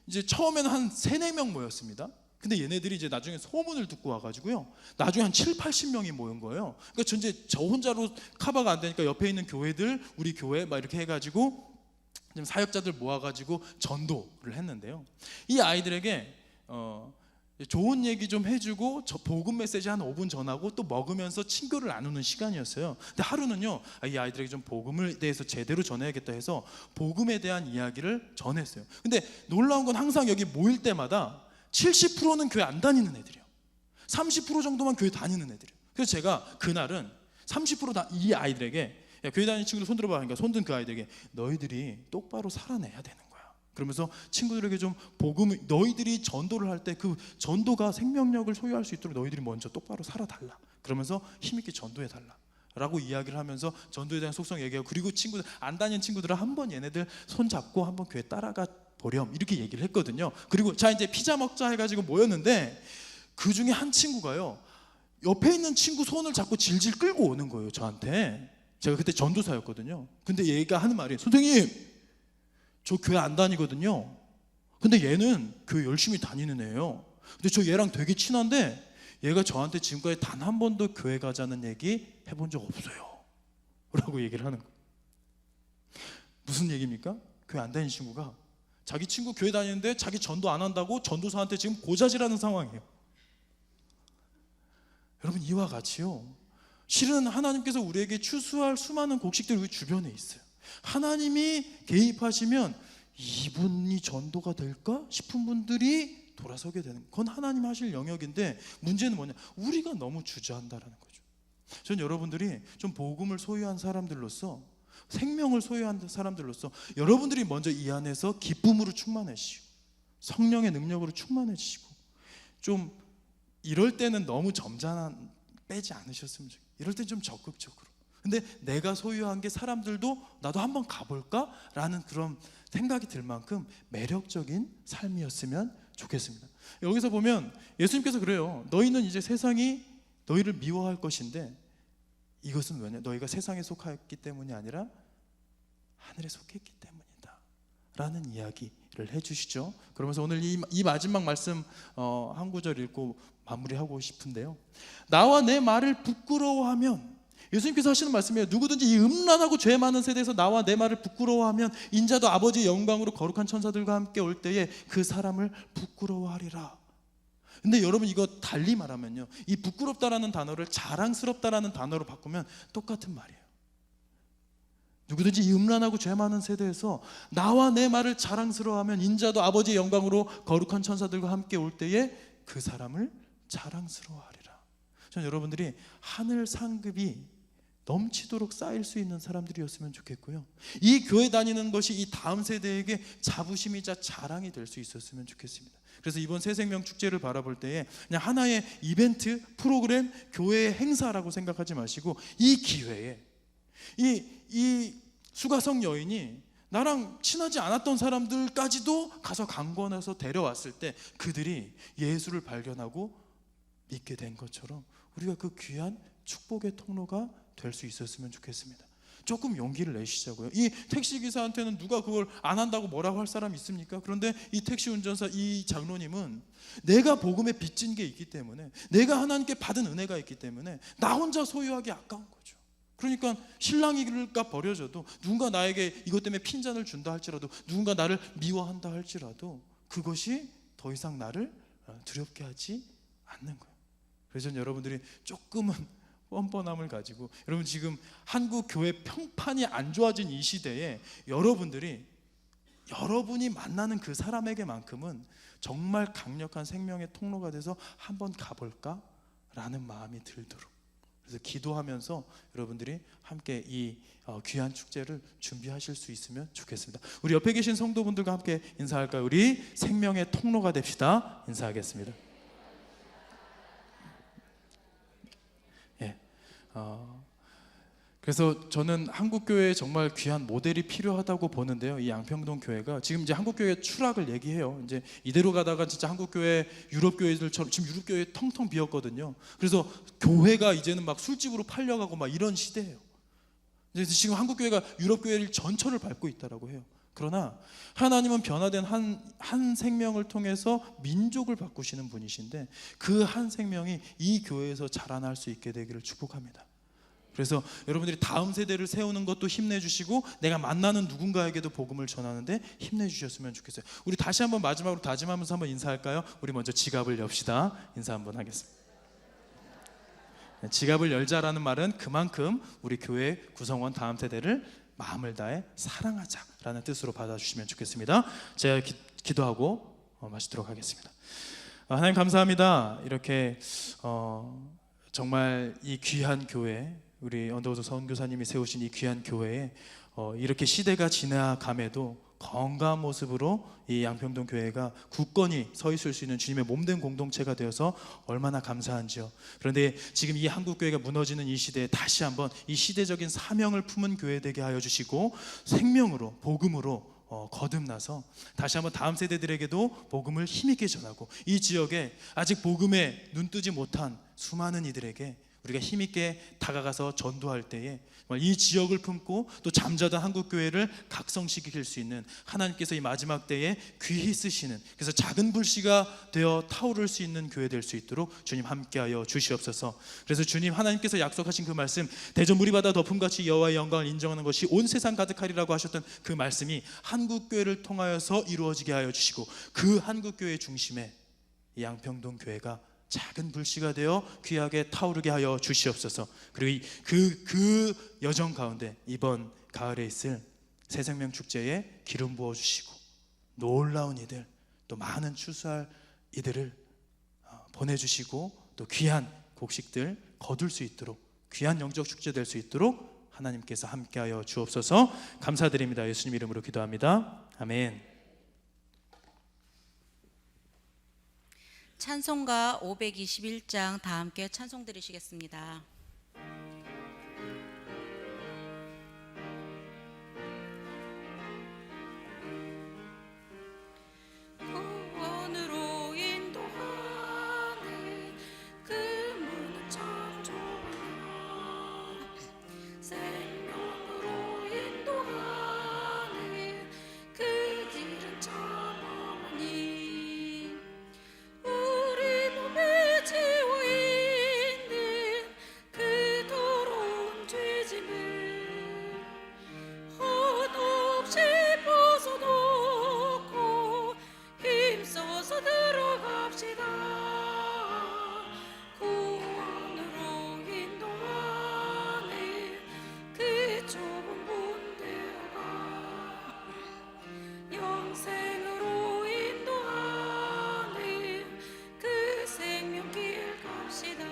이제 처음에는 한 3-4명 모였습니다. 근데 얘네들이 이제 나중에 소문을 듣고 와가지고요, 나중에 한 70-80명이 모인 거예요. 그러니까 저 혼자로 커버가 안 되니까 옆에 있는 교회들, 우리 교회 막 이렇게 해가지고 좀 사역자들 모아가지고 전도를 했는데요, 이 아이들에게 좋은 얘기 좀 해주고 저 복음 메시지 한 5분 전하고 또 먹으면서 친교를 나누는 시간이었어요. 근데 하루는요, 이 아이들에게 좀 복음에 대해서 제대로 전해야겠다 해서 복음에 대한 이야기를 전했어요. 근데 놀라운 건 항상 여기 모일 때마다 70%는 교회 안 다니는 애들이에요. 30% 정도만 교회 다니는 애들이에요. 그래서 제가 그날은 30% 이 아이들에게, 야, 교회 다니는 친구들 손 들어봐. 그러니까 손든 그 아이들에게, 너희들이 똑바로 살아내야 되는 거야. 그러면서 친구들에게 좀 너희들이 전도를 할 때 그 전도가 생명력을 소유할 수 있도록 너희들이 먼저 똑바로 살아달라. 그러면서 힘있게 전도해달라 라고 이야기를 하면서 전도에 대한 속성 얘기하고, 그리고 안 다니는 친구들은 한번 얘네들 손 잡고 한번 교회 따라가 보렴 이렇게 얘기를 했거든요. 그리고 자, 이제 피자 먹자 해가지고 모였는데 그 중에 한 친구가요, 옆에 있는 친구 손을 잡고 질질 끌고 오는 거예요, 저한테. 제가 그때 전도사였거든요. 근데 얘가 하는 말이, 선생님, 저 교회 안 다니거든요. 근데 얘는 교회 열심히 다니는 애예요. 근데 저 얘랑 되게 친한데 얘가 저한테 지금까지 단 한 번도 교회 가자는 얘기 해본 적 없어요 라고 얘기를 하는 거예요. 무슨 얘기입니까? 교회 안 다니는 친구가 자기 친구 교회 다니는데 자기 전도 안 한다고 전도사한테 지금 고자질하는 상황이에요. 여러분, 이와 같이요, 실은 하나님께서 우리에게 추수할 수많은 곡식들이 우리 주변에 있어요. 하나님이 개입하시면 이분이 전도가 될까 싶은 분들이 돌아서게 되는, 그건 하나님 하실 영역인데, 문제는 뭐냐, 우리가 너무 주저한다라는 거죠. 전 여러분들이 좀 복음을 소유한 사람들로서, 생명을 소유한 사람들로서 여러분들이 먼저 이 안에서 기쁨으로 충만해지시고 성령의 능력으로 충만해지시고, 좀 이럴 때는 너무 점잖한 빼지 않으셨으면 좋겠어요. 이럴 때 좀 적극적으로, 근데 내가 소유한 게 사람들도 나도 한번 가볼까? 라는 그런 생각이 들 만큼 매력적인 삶이었으면 좋겠습니다. 여기서 보면 예수님께서 그래요. 너희는 이제 세상이 너희를 미워할 것인데 이것은 왜냐? 너희가 세상에 속하였기 때문이 아니라 하늘에 속했기 때문이다 라는 이야기를 해주시죠. 그러면서 오늘 이 마지막 말씀 한 구절 읽고 마무리하고 싶은데요, 나와 내 말을 부끄러워하면, 예수님께서 하시는 말씀이에요. 누구든지 이 음란하고 죄 많은 세대에서 나와 내 말을 부끄러워하면 인자도 아버지의 영광으로 거룩한 천사들과 함께 올 때에 그 사람을 부끄러워하리라. 근데 여러분 이거 달리 말하면요, 이 부끄럽다라는 단어를 자랑스럽다라는 단어로 바꾸면 똑같은 말이에요. 누구든지 이 음란하고 죄 많은 세대에서 나와 내 말을 자랑스러워하면 인자도 아버지의 영광으로 거룩한 천사들과 함께 올 때에 그 사람을 자랑스러워하리라. 저는 여러분들이 하늘 상급이 넘치도록 쌓일 수 있는 사람들이었으면 좋겠고요, 이 교회 다니는 것이 이 다음 세대에게 자부심이자 자랑이 될 수 있었으면 좋겠습니다. 그래서 이번 새생명 축제를 바라볼 때에 그냥 하나의 이벤트, 프로그램, 교회의 행사라고 생각하지 마시고 이 기회에 이 수가성 여인이 나랑 친하지 않았던 사람들까지도 가서 강권해서 데려왔을 때 그들이 예수를 발견하고 믿게 된 것처럼 우리가 그 귀한 축복의 통로가 될 수 있었으면 좋겠습니다. 조금 용기를 내시자고요. 이 택시기사한테는 누가 그걸 안 한다고 뭐라고 할 사람이 있습니까? 그런데 이 택시 운전사 이 장로님은 내가 복음에 빚진 게 있기 때문에, 내가 하나님께 받은 은혜가 있기 때문에 나 혼자 소유하기 아까운 거죠. 그러니까 신랑이가 버려져도, 누군가 나에게 이것 때문에 핀잔을 준다 할지라도, 누군가 나를 미워한다 할지라도 그것이 더 이상 나를 두렵게 하지 않는 거예요. 그래서 여러분들이 조금은 뻔뻔함을 가지고, 여러분 지금 한국 교회 평판이 안 좋아진 이 시대에 여러분이 만나는 그 사람에게만큼은 정말 강력한 생명의 통로가 돼서 한번 가볼까? 라는 마음이 들도록, 그래서 기도하면서 여러분들이 함께 이 귀한 축제를 준비하실 수 있으면 좋겠습니다. 우리 옆에 계신 성도분들과 함께 인사할까요? 우리 생명의 통로가 됩시다. 인사하겠습니다. 그래서 저는 한국교회에 정말 귀한 모델이 필요하다고 보는데요, 이 양평동 교회가 지금 이제 한국교회 추락을 얘기해요. 이제 이대로 가다가 진짜 한국교회 유럽교회들처럼, 지금 유럽교회 텅텅 비었거든요. 그래서 교회가 이제는 막 술집으로 팔려가고 막 이런 시대예요. 그래서 지금 한국교회가 유럽교회를 전철을 밟고 있다라고 해요. 그러나 하나님은 변화된 한 생명을 통해서 민족을 바꾸시는 분이신데, 그 한 생명이 이 교회에서 자라날 수 있게 되기를 축복합니다. 그래서 여러분들이 다음 세대를 세우는 것도 힘내주시고, 내가 만나는 누군가에게도 복음을 전하는데 힘내주셨으면 좋겠어요. 우리 다시 한번 마지막으로 다짐하면서 한번 인사할까요? 우리 먼저 지갑을 엽시다. 인사 한번 하겠습니다. 지갑을 열자라는 말은 그만큼 우리 교회 구성원 다음 세대를 마음을 다해 사랑하자라는 뜻으로 받아주시면 좋겠습니다. 제가 기도하고 마치도록 하겠습니다. 하나님 감사합니다. 이렇게 정말 이 귀한 교회, 우리 언더우드 선교사님이 세우신 이 귀한 교회에 이렇게 시대가 지나감에도 건강한 모습으로 이 양평동 교회가 굳건히 서 있을 수 있는 주님의 몸된 공동체가 되어서 얼마나 감사한지요. 그런데 지금 이 한국교회가 무너지는 이 시대에 다시 한번 이 시대적인 사명을 품은 교회 되게 하여 주시고, 생명으로, 복음으로 거듭나서 다시 한번 다음 세대들에게도 복음을 힘있게 전하고, 이 지역에 아직 복음에 눈뜨지 못한 수많은 이들에게 우리가 힘있게 다가가서 전도할 때에 이 지역을 품고 또 잠자던 한국교회를 각성시킬 수 있는 하나님께서 이 마지막 때에 귀히 쓰시는, 그래서 작은 불씨가 되어 타오를 수 있는 교회 될 수 있도록 주님 함께하여 주시옵소서. 그래서 주님 하나님께서 약속하신 그 말씀, 대전 무리바다 덮음같이 여호와의 영광을 인정하는 것이 온 세상 가득하리라고 하셨던 그 말씀이 한국교회를 통하여서 이루어지게 하여 주시고, 그 한국교회 중심에 이 양평동 교회가 작은 불씨가 되어 귀하게 타오르게 하여 주시옵소서. 그리고 그 여정 가운데 이번 가을에 있을 새생명 축제에 기름 부어 주시고, 놀라운 이들, 또 많은 추수할 이들을 보내주시고, 또 귀한 곡식들 거둘 수 있도록, 귀한 영적 축제 될 수 있도록 하나님께서 함께하여 주옵소서. 감사드립니다. 예수님 이름으로 기도합니다. 아멘. 찬송가 521장 다 함께 찬송 드리시겠습니다. 구원으로 인도하네 그 문은 참 좋으나, 생명으로 인도하네 그 길은 참 어머니. 우리 몸에 지워 있는 깨짐을 한없이 벗어놓고 힘써서 들어갑시다. 구원으로 인도하는 그 좁은 문대가 영생으로 인도하는 그 생명길 갑시다.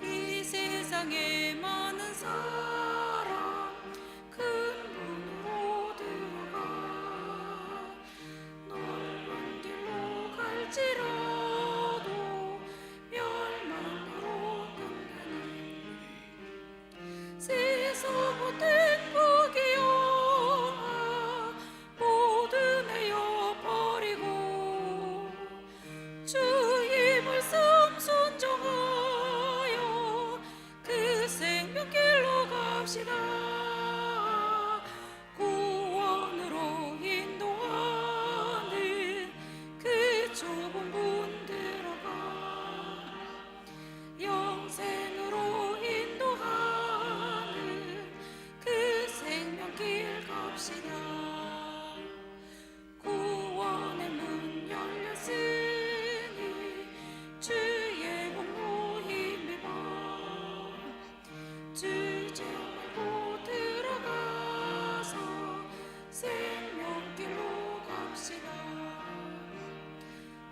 이 세상에 많은 사람 큰 문으로 들어가 넓은 길로 갈지라도 멸망으로 끝나는 세상 못된 복이여 모두 내어버리고 주의 말씀 순종하여 그 생명길로 갑시다. 구원으로 인도하는 그 좁은 문 들어가 영생으로 인도하는 그 생명길 갑시다. 구원의 문 열렸으니 주의 공로 힘입어 주제 말고 들어가서 생명길로 갑시다.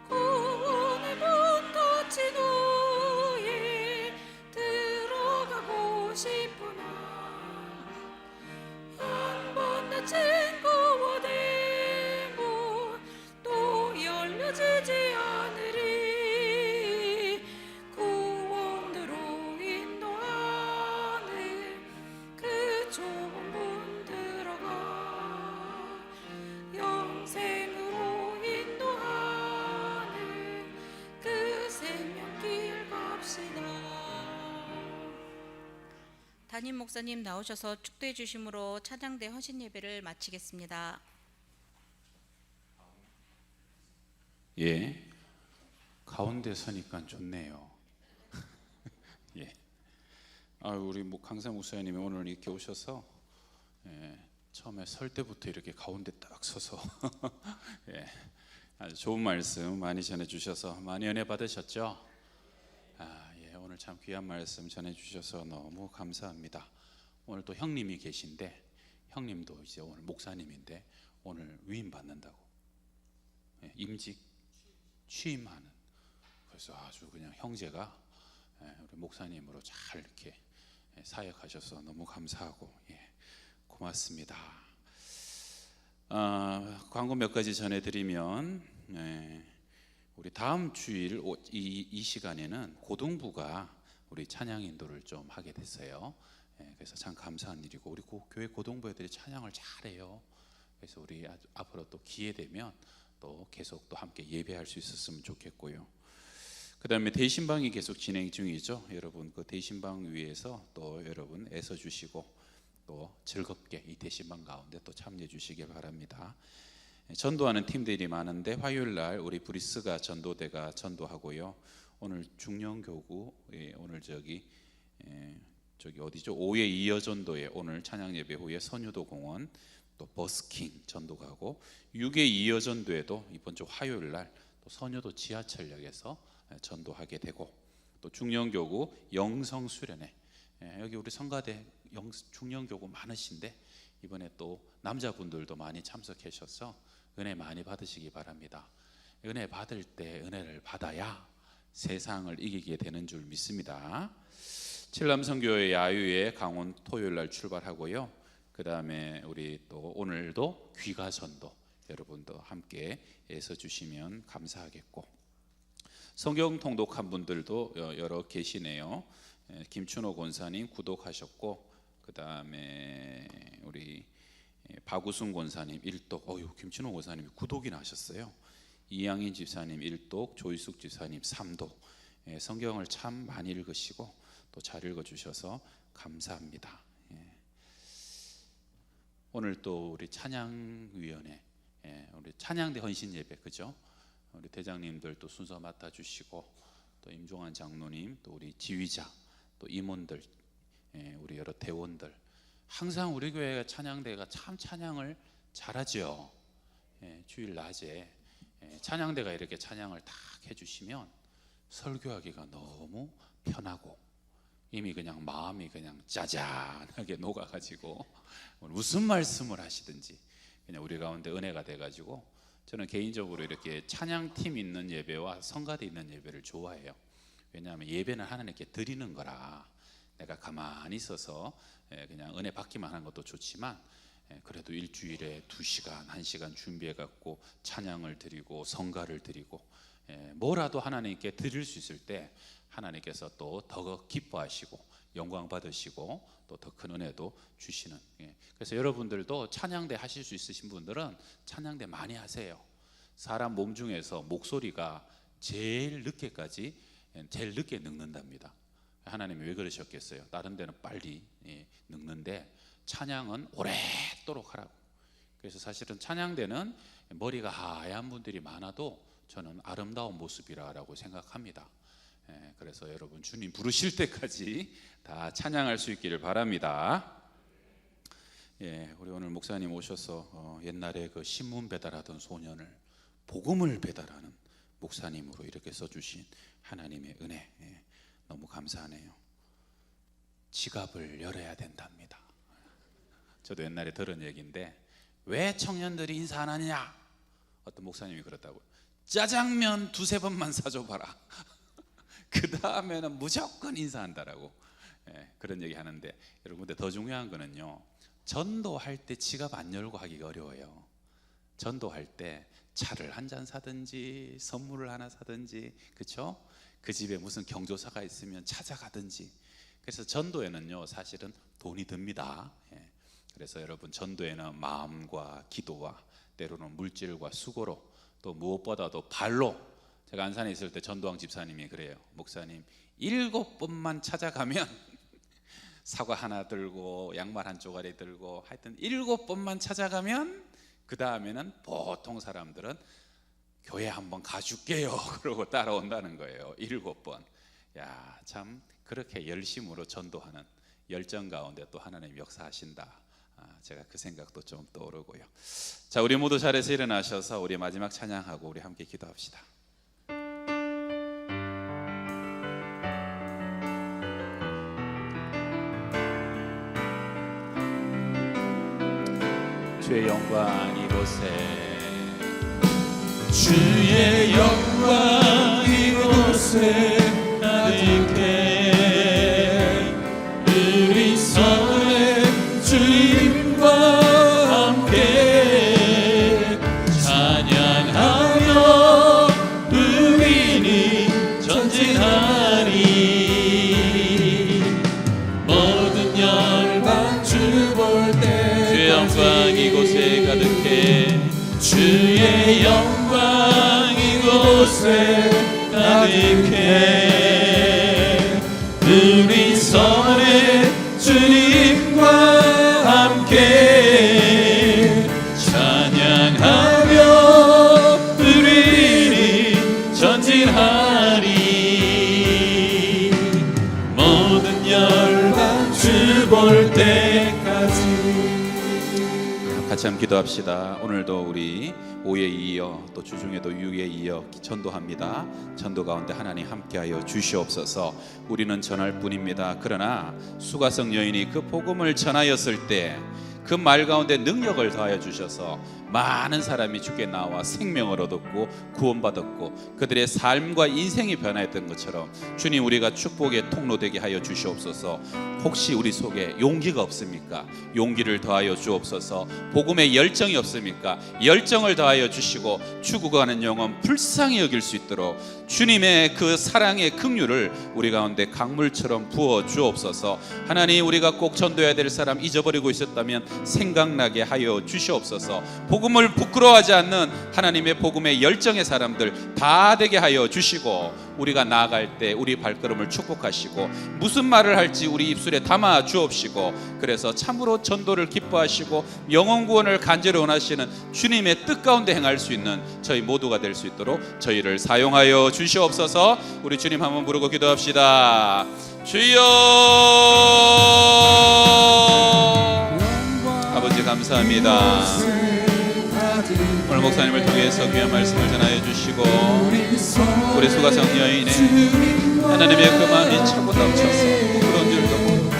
구원의 문 닫힌 후에 들어가고 싶으나 한번 닫힌 구원의 문 또 열려지지 않으리. 구원으로 인도하는 그 좁은 문 들어가 영생으로 인도하는 그 생명길 갑시다. 담임 목사님 나오셔서 축도해 주심으로 찬양대 헌신 예배를 마치겠습니다. 예, 가운데 서니까 좋네요. 예, 우리 강사 목사님이 오늘 이렇게 오셔서 처음에 설 때부터 이렇게 가운데 딱 서서 예, 아주 좋은 말씀 많이 전해주셔서 많이 은혜 받으셨죠? 예, 오늘 참 귀한 말씀 전해주셔서 너무 감사합니다. 오늘 또 형님이 계신데 형님도 이제 오늘 목사님인데 오늘 위임 받는다고 임직 취임하는, 그래서 아주 그냥 형제가 우리 목사님으로 잘 이렇게 사역하셔서 너무 감사하고 고맙습니다. 광고 몇 가지 전해드리면 우리 다음 주일 이 시간에는 고등부가 우리 찬양 인도를 좀 하게 됐어요. 그래서 참 감사한 일이고 우리 교회 고등부 애들이 찬양을 잘해요. 그래서 우리 앞으로 또 기회 되면 또 계속 또 함께 예배할 수 있었으면 좋겠고요. 그 다음에 대신방이 계속 진행 중이죠. 여러분 그 대신방 위에서 또 여러분 애써 주시고 또 즐겁게 이 대신방 가운데 또 참여해 주시기 바랍니다. 전도하는 팀들이 많은데 화요일 날 우리 브리스가 전도대가 전도하고요. 오늘 중령교구 오늘 저기 어디죠? 5회 이어전도에 오늘 찬양 예배 후에 선유도 공원 또 버스킹 전도 가고 6회 이어전도에도 이번 주 화요일 날 또 선유도 지하철역에서 전도하게 되고 또 중령교구 영성 수련회 여기 우리 성가대 중령교구 많으신데 이번에 또 남자분들도 많이 참석하셔서 은혜 많이 받으시기 바랍니다. 은혜 받을 때 은혜를 받아야 세상을 이기게 되는 줄 믿습니다. 칠남성교회 야유회 강원 토요일 날 출발하고요. 그 다음에 우리 또 오늘도 귀가전도 여러분도 함께 애써 주시면 감사하겠고 성경 통독한 분들도 여러 계시네요. 김춘호 권사님 구독하셨고 그 다음에 우리 박우순 권사님 1독 김춘호 권사님이 구독이나 하셨어요. 이양인 집사님 1독 조희숙 집사님 3독 성경을 참 많이 읽으시고 또 잘 읽어주셔서 감사합니다. 오늘 또 우리 찬양위원회 우리 찬양대 헌신 예배 그죠? 우리 대장님들 또 순서 맡아주시고 또 임종환 장로님 또 우리 지휘자 또 임원들 우리 여러 대원들, 항상 우리 교회 찬양대가 참 찬양을 잘하죠. 주일 낮에 찬양대가 이렇게 찬양을 딱 해주시면 설교하기가 너무 편하고 이미 그냥 마음이 그냥 짜잔하게 녹아가지고 무슨 말씀을 하시든지 그냥 우리 가운데 은혜가 돼가지고, 저는 개인적으로 이렇게 찬양팀 있는 예배와 성가대 있는 예배를 좋아해요. 왜냐하면 예배는 하나님께 드리는 거라 내가 가만히 있어서 그냥 은혜 받기만 하는 것도 좋지만, 그래도 일주일에 2시간, 1시간 준비해 갖고 찬양을 드리고 성가를 드리고 뭐라도 하나님께 드릴 수 있을 때 하나님께서 또 더 기뻐하시고 영광 받으시고 또 더 큰 은혜도 주시는. 그래서 여러분들도 찬양대 하실 수 있으신 분들은 찬양대 많이 하세요. 사람 몸 중에서 목소리가 제일 늦게까지 제일 늦게 늙는답니다. 하나님이 왜 그러셨겠어요? 다른 데는 빨리 늙는데 찬양은 오랫도록 하라고. 그래서 사실은 찬양대는 머리가 하얀 분들이 많아도 저는 아름다운 모습이라고 생각합니다. 그래서 여러분 주님 부르실 때까지 다 찬양할 수 있기를 바랍니다. 우리 오늘 목사님 오셔서 옛날에 그 신문 배달하던 소년을 복음을 배달하는 목사님으로 이렇게 써주신 하나님의 은혜, 너무 감사하네요. 지갑을 열어야 된답니다. 저도 옛날에 들은 얘기인데, 왜 청년들이 인사 안 하느냐? 어떤 목사님이 그렇다고. 짜장면 2-3번만 사줘봐라. 그 다음에는 무조건 인사한다라고 그런 얘기 하는데, 여러분 근데 더 중요한 거는요, 전도할 때 지갑 안 열고 하기가 어려워요. 전도할 때 차를 한 잔 사든지 선물을 하나 사든지, 그렇죠? 그 집에 무슨 경조사가 있으면 찾아가든지. 그래서 전도에는요 사실은 돈이 듭니다. 그래서 여러분 전도에는 마음과 기도와 때로는 물질과 수고로, 또 무엇보다도 발로. 제가 안산에 있을 때 전도왕 집사님이 그래요. 목사님 7번만 찾아가면 사과 하나 들고 양말 한 쪼가리 들고 하여튼 7번만 찾아가면 그 다음에는 보통 사람들은 교회 한번 가줄게요 그러고 따라온다는 거예요. 7번. 야, 참 그렇게 열심으로 전도하는 열정 가운데 또 하나님 역사하신다. 제가 그 생각도 좀 떠오르고요. 자, 우리 모두 자리에서 일어나셔서 우리 마지막 찬양하고 우리 함께 기도합시다. 주의 영광 이곳에, 주의 영광 이곳에 가득해. 우리 선의 주님과 함께 찬양하며 우리는 전진하리. 모든 열방 주 볼 때 주의 영광 이곳에 가득해. 주의 영광 이곳에 가득해. 우리 선의 주님과 함께 찬양하며 우리는 전진하리. 모든 열방 주 볼 때까지. 같이 한번 기도합시다. 오늘도 우리 5에 이어 또 주중에도 6에 이어 전도합니다. 전도 가운데 하나님 함께하여 주시옵소서. 우리는 전할 뿐입니다. 그러나 수가성 여인이 그 복음을 전하였을 때 그 말 가운데 능력을 더하여 주셔서 많은 사람이 주께 나와 생명을 얻었고 구원받았고 그들의 삶과 인생이 변화했던 것처럼 주님, 우리가 축복의 통로 되게 하여 주시옵소서. 혹시 우리 속에 용기가 없습니까? 용기를 더하여 주옵소서. 복음의 열정이 없습니까? 열정을 더하여 주시고 죽어가는 영혼 불쌍히 여길 수 있도록 주님의 그 사랑의 긍휼을 우리 가운데 강물처럼 부어 주옵소서. 하나님, 우리가 꼭 전도해야 될 사람 잊어버리고 있었다면 생각나게 하여 주시옵소서. 복음을 부끄러워하지 않는 하나님의 복음의 열정의 사람들 다 되게 하여 주시고, 우리가 나아갈 때 우리 발걸음을 축복하시고 무슨 말을 할지 우리 입술에 담아 주옵시고, 그래서 참으로 전도를 기뻐하시고 영혼 구원을 간절히 원하시는 주님의 뜻 가운데 행할 수 있는 저희 모두가 될 수 있도록 저희를 사용하여 주시옵소서. 우리 주님 한번 부르고 기도합시다. 주여. 아버지 감사합니다. 오늘 목사님을 통해서 귀한 말씀을 전하여 주시고 우리 수가성 여인의 하나님의 그 마음이 차고 넘쳐서 부끄러운 줄도 모르고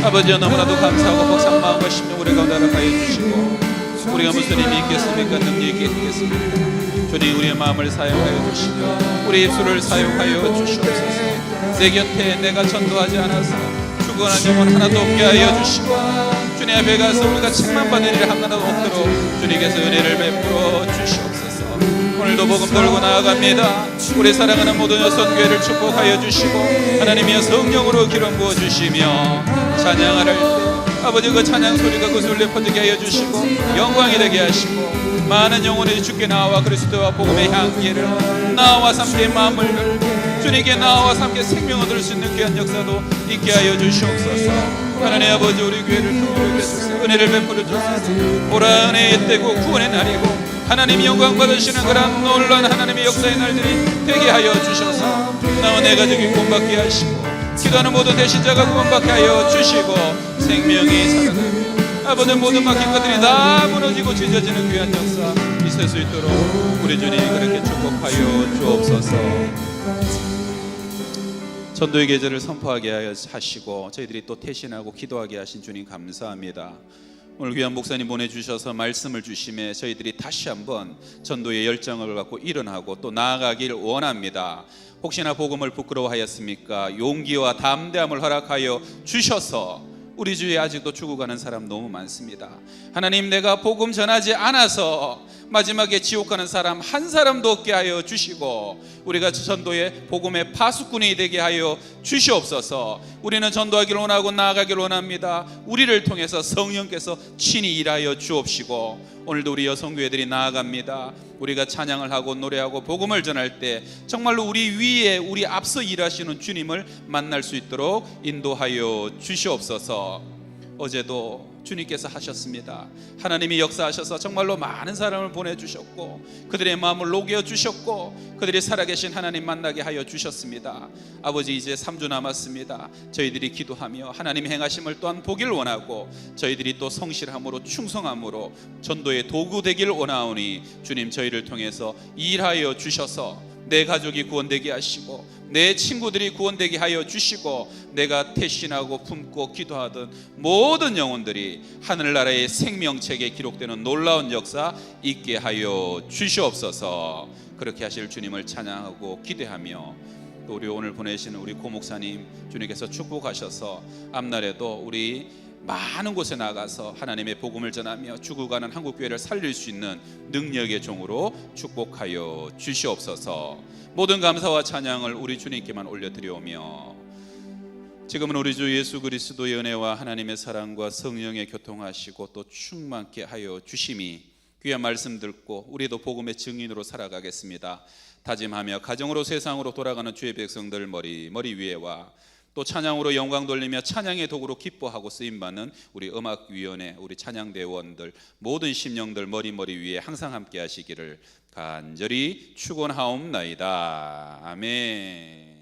아버지여 너무나도 감사하고 복상 마음과 심령 우리 가운데 허락하여 주시고, 우리가 무슨 힘이 있겠습니까? 능력이 있겠습니까? 주님 우리의 마음을 사용하여 주시고 우리 입술을 사용하여 주시옵소서. 내 곁에 내가 전도하지 않아서 죽어가는 영혼 하나도 없게 하여 주시고, 주님 앞에 가서 우리가 책망받는 일 하나도 없도록 주님께서 은혜를 베풀어 주시옵소서. 오늘도 복음 들고 나아갑니다. 우리 사랑하는 모든 여성교회를 축복하여 주시고 하나님이여 성령으로 기름 부어 주시며 찬양을 할 때 아버지 그 찬양 소리가 그 소리에 퍼지게 하여 주시고 영광이 되게 하시고, 많은 영혼이 주께 나와 그리스도와 복음의 향기를 나와 함께 마음을 열고 주님께 나와 함께 생명을 얻을 수 있는 귀한 역사도 있게 하여 주시옵소서. 하나님 아버지 우리 교회를 통해 주소서. 은혜를 베풀어 주소서. 오라 은혜의 때고 구원의 날이고 하나님이 영광 받으시는 그런 놀라운 하나님의 역사의 날들이 되게 하여 주셔서 나와 내 가족이 구원받게 하시고 기도하는 모든 대신자가 구원받게 하여 주시고 생명이 살아나고 아버지 모든 막힌 것들이 다 무너지고 찢어지는 귀한 역사 있을 수 있도록 우리 주님 그렇게 축복하여 주옵소서. 전도의 계절을 선포하게 하시고 저희들이 또 태신하고 기도하게 하신 주님 감사합니다. 오늘 귀한 목사님 보내주셔서 말씀을 주심에 저희들이 다시 한번 전도의 열정을 갖고 일어나고 또 나아가길 원합니다. 혹시나 복음을 부끄러워하였습니까? 용기와 담대함을 허락하여 주셔서 우리 주위에 아직도 죽어가는 사람 너무 많습니다. 하나님 내가 복음 전하지 않아서 마지막에 지옥 가는 사람 한 사람도 없게 하여 주시고 우리가 전도의 복음의 파수꾼이 되게 하여 주시옵소서. 우리는 전도하기를 원하고 나아가기를 원합니다. 우리를 통해서 성령께서 친히 일하여 주옵시고 오늘도 우리 여성교회들이 나아갑니다. 우리가 찬양을 하고 노래하고 복음을 전할 때 정말로 우리 위에 우리 앞서 일하시는 주님을 만날 수 있도록 인도하여 주시옵소서. 어제도 주님께서 하셨습니다. 하나님이 역사하셔서 정말로 많은 사람을 보내주셨고 그들의 마음을 녹여주셨고 그들이 살아계신 하나님 만나게 하여 주셨습니다. 아버지 이제 3주 남았습니다. 저희들이 기도하며 하나님 행하심을 또한 보길 원하고 저희들이 또 성실함으로 충성함으로 전도의 도구 되길 원하오니 주님 저희를 통해서 일하여 주셔서 내 가족이 구원되게 하시고 내 친구들이 구원되게 하여 주시고 내가 태신하고 품고 기도하던 모든 영혼들이 하늘나라의 생명책에 기록되는 놀라운 역사 있게 하여 주시옵소서. 그렇게 하실 주님을 찬양하고 기대하며 또 우리 오늘 보내시는 우리 고목사님 주님께서 축복하셔서 앞날에도 우리 많은 곳에 나가서 하나님의 복음을 전하며 죽어가는 한국교회를 살릴 수 있는 능력의 종으로 축복하여 주시옵소서. 모든 감사와 찬양을 우리 주님께만 올려드리오며 지금은 우리 주 예수 그리스도의 은혜와 하나님의 사랑과 성령의 교통하시고 또 충만케 하여 주심이 귀한 말씀 듣고 우리도 복음의 증인으로 살아가겠습니다. 다짐하며 가정으로 세상으로 돌아가는 주의 백성들 머리 위에와 또 찬양으로 영광 돌리며 찬양의 도구로 기뻐하고 쓰임받는 우리 음악위원회 우리 찬양대원들 모든 심령들 머리 위에 항상 함께 하시기를 간절히 축원하옵나이다. 아멘.